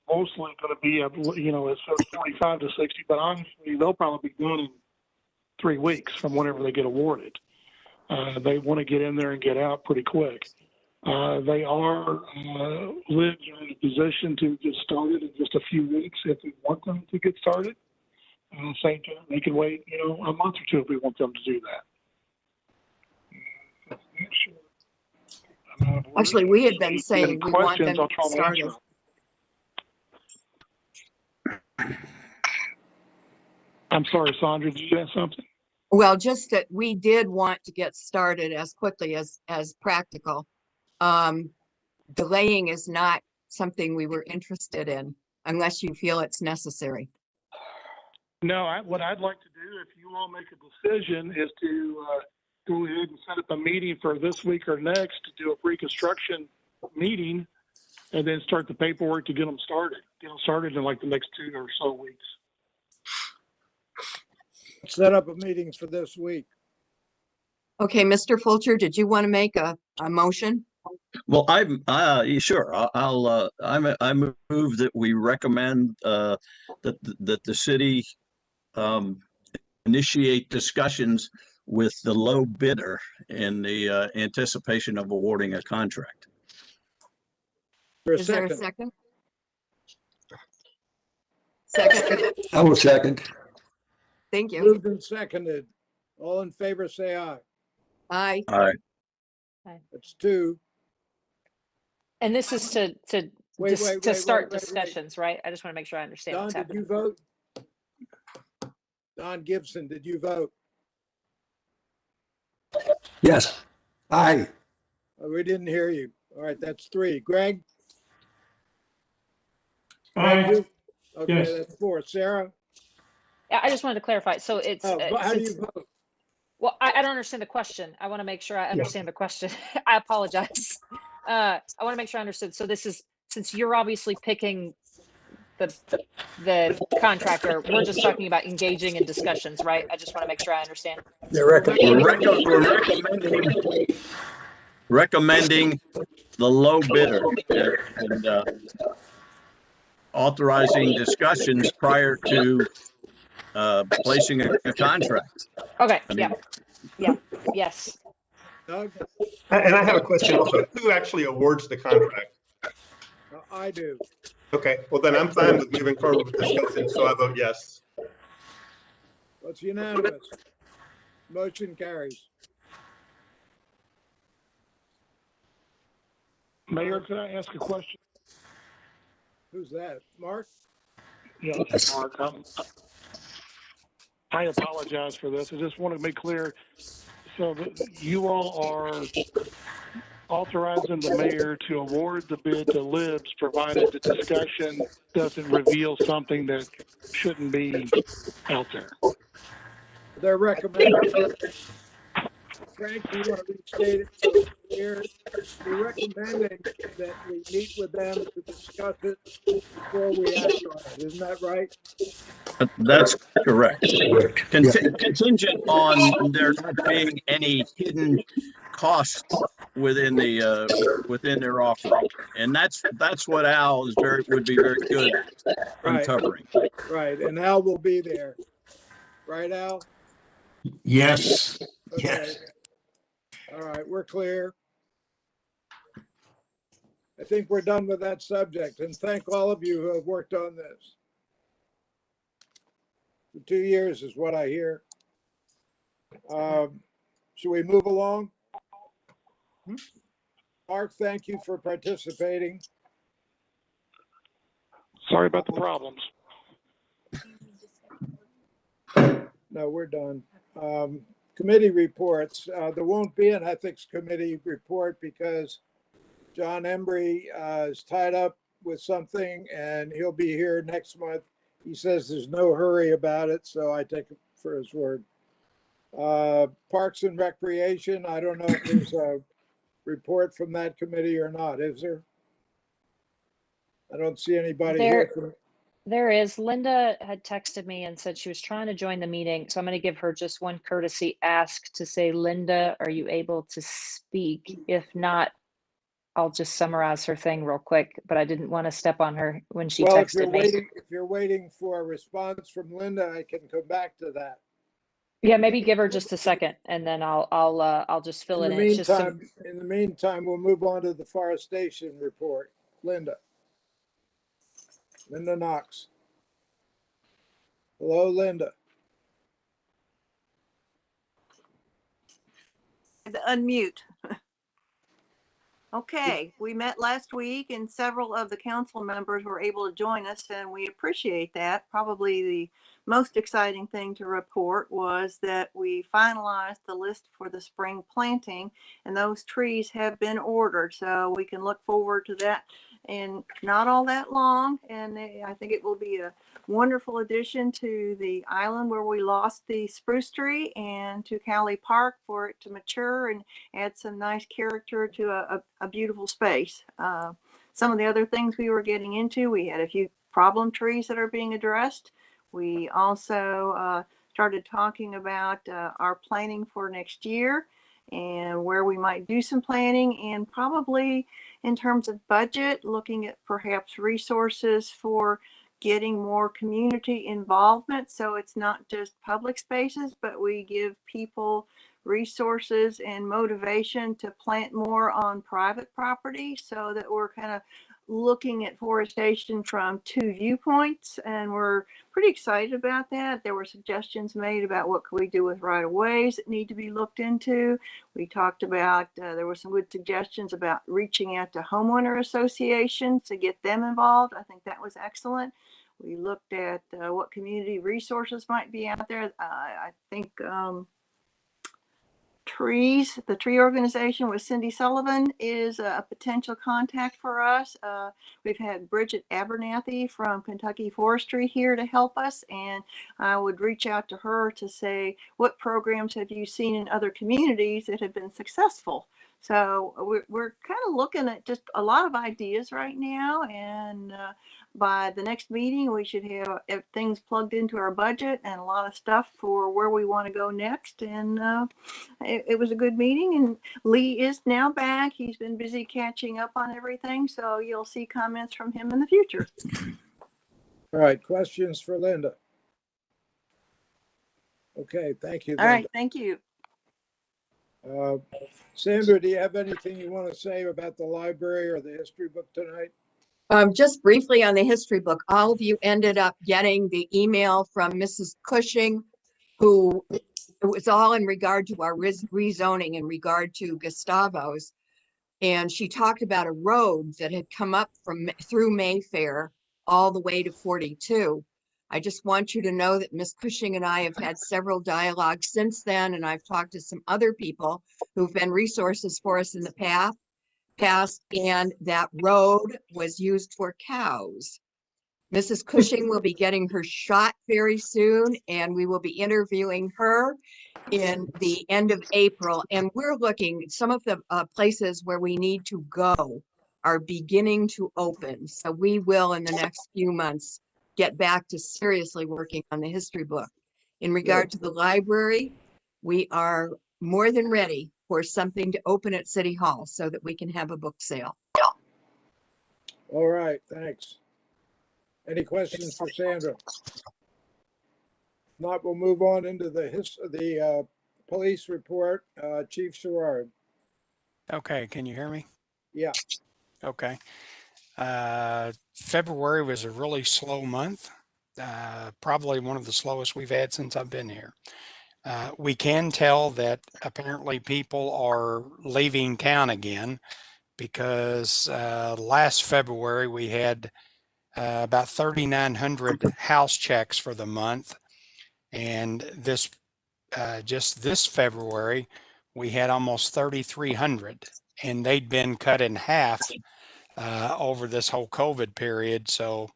Mostly going to be, it says 45 to 60, but honestly, they'll probably be done in 3 weeks from whenever they get awarded. They want to get in there and get out pretty quick. They are Libs are in a position to get started in just a few weeks if we want them to get started. At the same time, they can wait, a month or two if we want them to do that. Actually, we had been saying we want them I'll to try get to answer started. I'm sorry, Sandra, did you have something? Well, just that we did want to get started as quickly as practical. Delaying is not something we were interested in unless you feel it's necessary. No, what I'd like to do, if you all make a decision, is to go ahead and set up a meeting for this week or next to do a pre-construction meeting and then start the paperwork to get them started. Get them started in like the next 2 or so weeks. Set up a meeting for this week. Okay, Mr. Fulcher, did you want to make a motion? Well, sure. I move that we recommend that the city initiate discussions with the low bidder in the anticipation of awarding a contract. there a Is there a second? second? Second. I will second. Thank you. Moved and seconded. All in favor, say aye. Aye. All right. That's two. And this is to Wait, start wait. discussions, right? I just want to make sure I understand Don, what's did happening. you vote? Don Gibson, did you vote? Yes. Aye. Oh, we didn't hear you. All right, that's three. Greg? Aye. Okay, Yes. that's four. Sarah? Yeah, I just wanted to clarify. So it's Oh, how do since, you vote? well, I don't understand the question. I want to make sure I understand the question. I apologize. I want to make sure I understood. So this is, since you're obviously picking the contractor, we're just talking about engaging in discussions, right? I just want to make sure I understand. We're recommending the low bidder and authorizing discussions prior to placing a contract. Okay. I mean, Yeah. Yes. Doug? And I have a question also. Who actually awards the contract? I do. Okay, well then I'm fine with moving forward with discussion, so I vote yes. It's unanimous. Motion carries. Mayor, could I ask a question? Who's that? Mark? Yeah, Mark. I apologize for this. I just want to make clear. So you all are authorizing the mayor to award the bid to Libs, provided the discussion doesn't reveal something that shouldn't be out there. They're recommending. Frank, do you want to restate it so it's clear? They're recommending that we meet with them to discuss it before we act on it. Isn't that right? That's correct. Contingent on there not being any hidden costs within their offering, and that's what Al would be very good at uncovering. Right, and Al will be there. Right, Al? Yes. Okay. Yes. All right, we're clear. I think we're done with that subject, and thank all of you who have worked on this. For 2 years is what I hear. Should we move along? Mark, thank you for participating. Sorry about the problems. No, we're done. Committee reports. There won't be an ethics committee report because John Embry is tied up with something and he'll be here next month. He says there's no hurry about it, so I take it for his word. Parks and Recreation, I don't know if there's a report from that committee or not, is there? I don't see anybody here. There is. Linda had texted me and said she was trying to join the meeting. So I'm going to give her just one courtesy ask to say, Linda, are you able to speak? If not, I'll just summarize her thing real quick, but I didn't want to step on her when she texted me. If you're waiting for a response from Linda, I can come back to that. Yeah, maybe give her just a second and then I'll just fill it in. In the meantime, we'll move on to the Deforestation Report. Linda Knox. Hello, Linda. Unmute. Okay, we met last week and several of the council members were able to join us and we appreciate that. Probably the most exciting thing to report was that we finalized the list for the spring planting and those trees have been ordered. So we can look forward to that in not all that long. And I think it will be a wonderful addition to the island where we lost the spruce tree and to Cowley Park for it to mature and add some nice character to a beautiful space. Some of the other things we were getting into, we had a few problem trees that are being addressed. We also started talking about our planning for next year and where we might do some planning, and probably in terms of budget, looking at perhaps resources for getting more community involvement. So it's not just public spaces, but we give people resources and motivation to plant more on private property so that we're kind of looking at forestation from 2 viewpoints, and we're pretty excited about that. There were suggestions made about what could we do with right-of-ways that need to be looked into. We talked about, there were some good suggestions about reaching out to homeowner associations to get them involved. I think that was excellent. We looked at what community resources might be out there. I think the tree organization with Cindy Sullivan is a potential contact for us. We've had Bridget Abernathy from Kentucky Forestry here to help us, and I would reach out to her to say, what programs have you seen in other communities that have been successful? So we're kind of looking at just a lot of ideas right now, and by the next meeting, we should have things plugged into our budget and a lot of stuff for where we want to go next. And it was a good meeting, and Lee is now back. He's been busy catching up on everything, so you'll see comments from him in the future. All right, questions for Linda? Okay, thank you, Linda. All right, thank you. Sandra, do you have anything you want to say about the library or the history book tonight? Just briefly on the history book, all of you ended up getting the email from Mrs. Cushing, who it was all in regard to our rezoning in regard to Gustavo's. And she talked about a road that had come up through Mayfair all the way to 42. I just want you to know that Miss Cushing and I have had several dialogues since then, and I've talked to some other people who've been resources for us in the past, and that road was used for cows. Mrs. Cushing will be getting her shot very soon, and we will be interviewing her in the end of April. And we're looking, some of the places where we need to go are beginning to open. So we will, in the next few months, get back to seriously working on the history book. In regard to the library, we are more than ready for something to open at City Hall so that we can have a book sale. All right, thanks. Any questions for Sandra? If not, we'll move on into the police report. Chief Sherrard. Okay, can you hear me? Yeah. Okay. February was a really slow month, probably one of the slowest we've had since I've been here. We can tell that apparently people are leaving town again, because last February we had about 3,900 house checks for the month, and just this February we had almost 3,300, and they'd been cut in half over this whole COVID period. So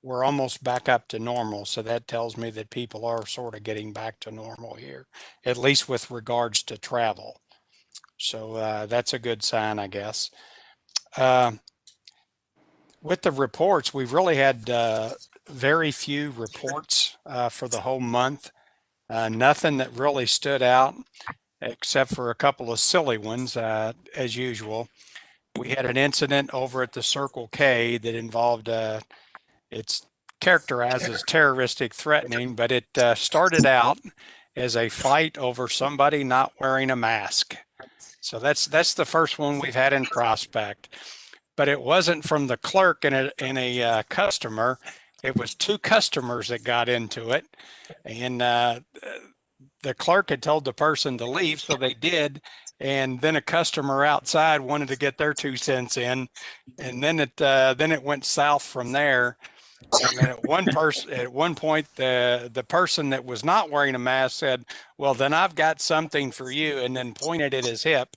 we're almost back up to normal. So that tells me that people are sort of getting back to normal here, at least with regards to travel. So that's a good sign, I guess. With the reports, we've really had very few reports for the whole month. Nothing that really stood out, except for a couple of silly ones, as usual. We had an incident over at the Circle K that involved, it's characterized as terroristic threatening, but it started out as a fight over somebody not wearing a mask. So that's the first one we've had in Prospect. But it wasn't from the clerk and a customer. It was two customers that got into it, and the clerk had told the person to leave, so they did. And then a customer outside wanted to get their 2 cents in, and then it went south from there. And at one point, the person that was not wearing a mask said, "Well, then I've got something for you," and then pointed at his hip,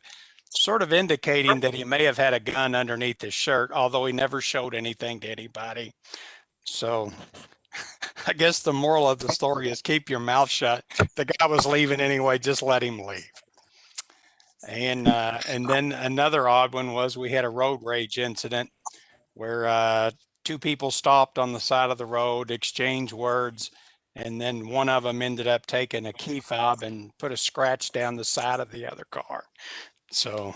sort of indicating that he may have had a gun underneath his shirt, although he never showed anything to anybody. So I guess the moral of the story is keep your mouth shut. The guy was leaving anyway, just let him leave. And then another odd one was we had a road rage incident where two people stopped on the side of the road, exchanged words, and then one of them ended up taking a key fob and put a scratch down the side of the other car. So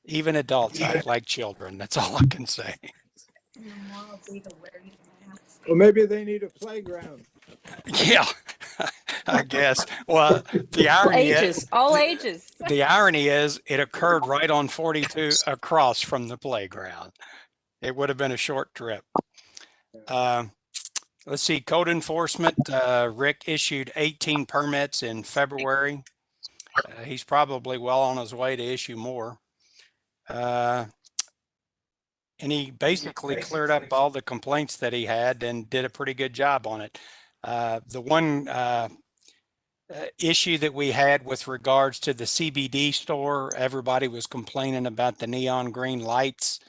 even adults act like children. That's all I can say. Well, maybe they need a playground. Yeah, I guess. Well, the irony is, All ages. the irony is it occurred right on 42 across from the playground. It would have been a short trip. Let's see, code enforcement, Rick issued 18 permits in February. He's probably well on his way to issue more. And he basically cleared up all the complaints that he had and did a pretty good job on it. The one issue that we had with regards to the CBD store, everybody was complaining about the neon green lights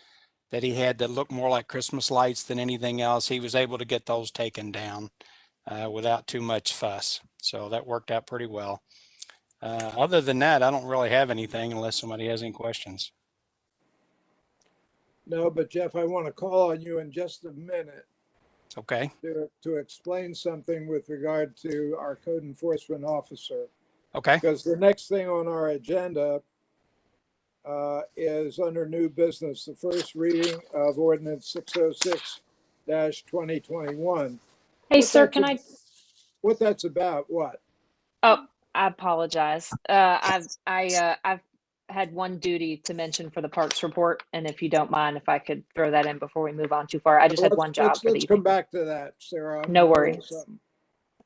that he had that looked more like Christmas lights than anything else. He was able to get those taken down without too much fuss. So that worked out pretty well. Other than that, I don't really have anything unless somebody has any questions. No, but Jeff, I want to call on you in just a minute Okay. to explain something with regard to our code enforcement officer. Okay. Because the next thing on our agenda is under new business, the first reading of Ordinance 606-2021. Hey, sir, can I? What that's about, what? Oh, I apologize. I've had one duty to mention for the parks report, and if you don't mind, if I could throw that in before we move on too far. I just had one job for the Let's come evening. back to that, Sarah. No worries.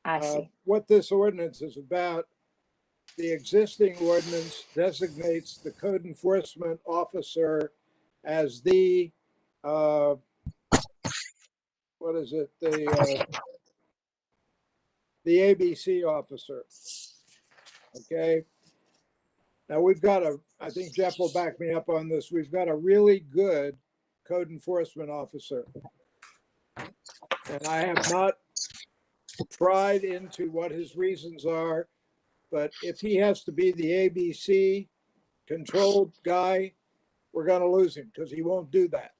I see. What this ordinance is about, the existing ordinance designates the code enforcement officer as the, what is it? The ABC officer. Okay. Now we've got I think Jeff will back me up on this. We've got a really good code enforcement officer. And I have not pried into what his reasons are, but if he has to be the ABC controlled guy, we're going to lose him because he won't do that.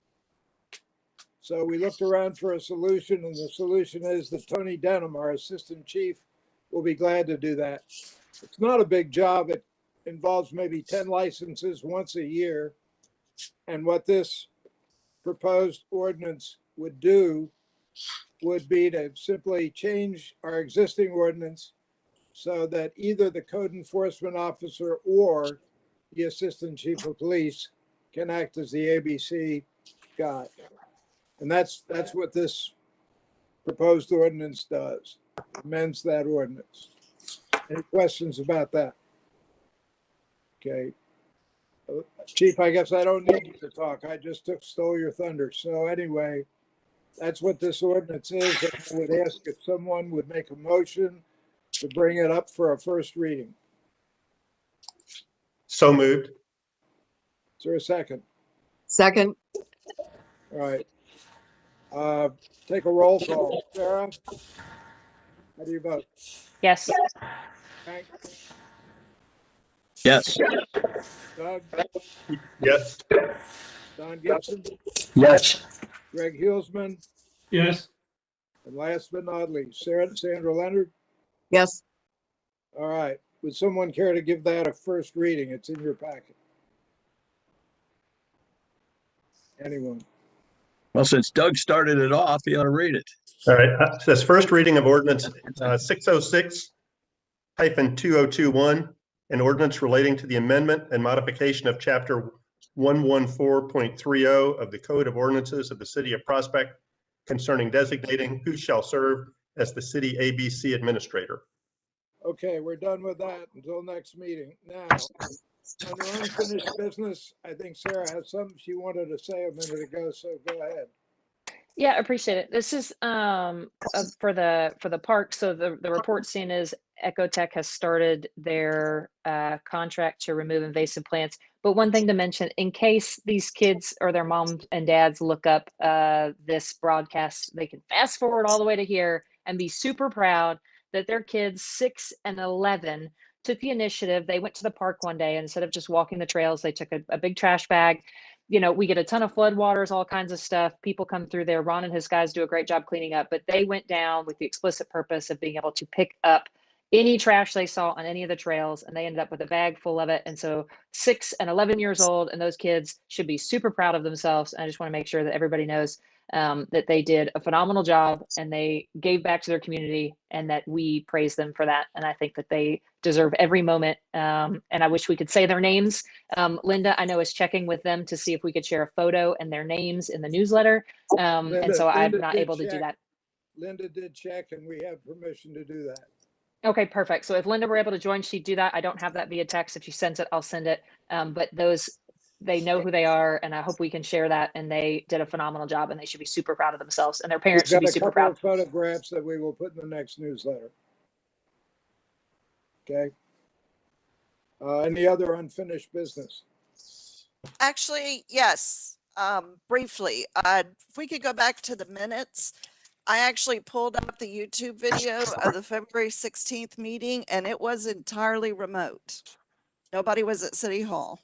So we looked around for a solution, and the solution is that Tony Denham, our assistant chief, will be glad to do that. It's not a big job. It involves maybe 10 licenses once a year. And what this proposed ordinance would do would be to simply change our existing ordinance so that either the code enforcement officer or the assistant chief of police can act as the ABC guy. And that's what this proposed ordinance does, amends that ordinance. Any questions about that? Okay. Chief, I guess I don't need you to talk. I just stole your thunder. So anyway, that's what this ordinance is. And I would ask if someone would make a motion to bring it up for a first reading. So moved. Is there a second? Second. All right. Take a roll call. Sarah, how do you vote? Yes. Frank? Yes. Doug? Yes. Don Gibson? Yes. Greg Hulsman? Yes. And last but not least, Sandra Leonard? Yes. All right. Would someone care to give that a first reading? It's in your packet. Anyone? Well, since Doug started it off, he ought to read it. All right. It says first reading of ordinance 606-2021, an ordinance relating to the amendment and modification of chapter 114.30 of the Code of Ordinances of the City of Prospect concerning designating who shall serve as the city ABC administrator. Okay, we're done with that until next meeting. Now, under unfinished business, I think Sarah has something she wanted to say a minute ago, so go ahead. Yeah, I appreciate it. This is for the park. So the report seen is Ecotech has started their contract to remove invasive plants. But one thing to mention, in case these kids or their moms and dads look up this broadcast, they can fast forward all the way to here and be super proud that their kids 6 and 11 took the initiative. They went to the park one day, and instead of just walking the trails, they took a big trash bag. You know, we get a ton of floodwaters, all kinds of stuff. People come through there. Ron and his guys do a great job cleaning up, but they went down with the explicit purpose of being able to pick up any trash they saw on any of the trails, and they ended up with a bag full of it. And so 6 and 11 years old, and those kids should be super proud of themselves. And I just want to make sure that everybody knows that they did a phenomenal job and they gave back to their community, and that we praise them for that. And I think that they deserve every moment. And I wish we could say their names. Linda, I know, is checking with them to see if we could share a photo and their names in the newsletter. And so I'm Linda not did able to do check. that. Linda did check and we have permission to do that. Okay, perfect. So if Linda were able to join, she'd do that. I don't have that via text. If she sends it, I'll send it. But those, they know who they are, and I hope we can share that. And they did a phenomenal job, and they should be super proud of themselves, and their parents should be super proud. We've got a couple of photographs that we will put in the next newsletter. Okay. Any other unfinished business? Actually, yes, briefly. If we could go back to the minutes, I actually pulled up the YouTube video of the February 16th meeting, and it was entirely remote. Nobody was at City Hall.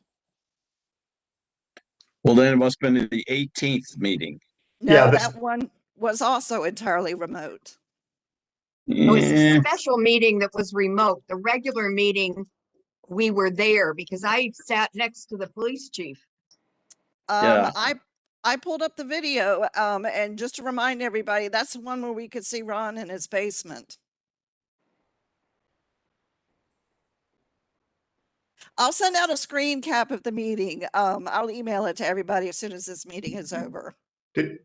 Well, then it must have been the 18th meeting. No, Yeah, that one was also entirely remote. It was Eh, a special meeting that was remote. The regular meeting, we were there because I sat next to the police chief. Yeah. I pulled up the video, and just to remind everybody, that's the one where we could see Ron in his basement. I'll send out a screen cap of the meeting. I'll email it to everybody as soon as this meeting is over. Did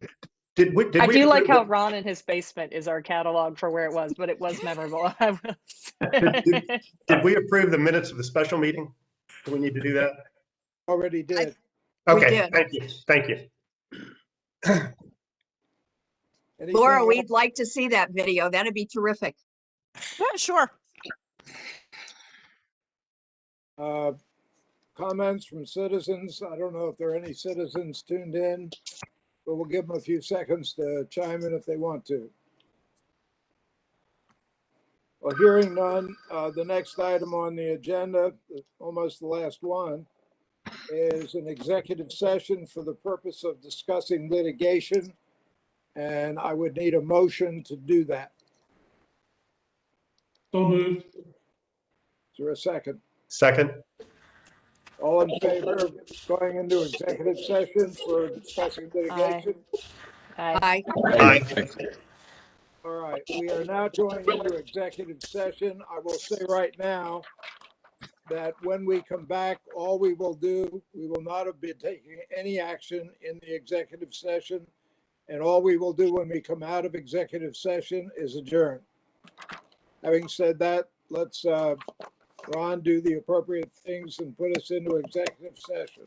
I we do like approve how Ron in his basement is our catalog for where it was, but it was memorable. I will say. did we approve the minutes of the special meeting? Do we need to do that? Already did. We Okay, did. thank you. Thank you. Anything Laura, else? we'd like to see that video. That'd be terrific. Yeah, sure. Comments from citizens? I don't know if there are any citizens tuned in, but we'll give them a few seconds to chime in if they want to. Well, hearing none, the next item on the agenda, almost the last one, is an executive session for the purpose of discussing litigation. And I would need a motion to do that. So moved. Is there a second? Second. All in favor of going into executive session for discussing litigation? Aye. Aye. All right, we are now going into executive session. I will say right now that when we come back, all we will do, we will not have been taking any action in the executive session. And all we will do when we come out of executive session is adjourn. Having said that, let's Ron do the appropriate things and put us into executive session.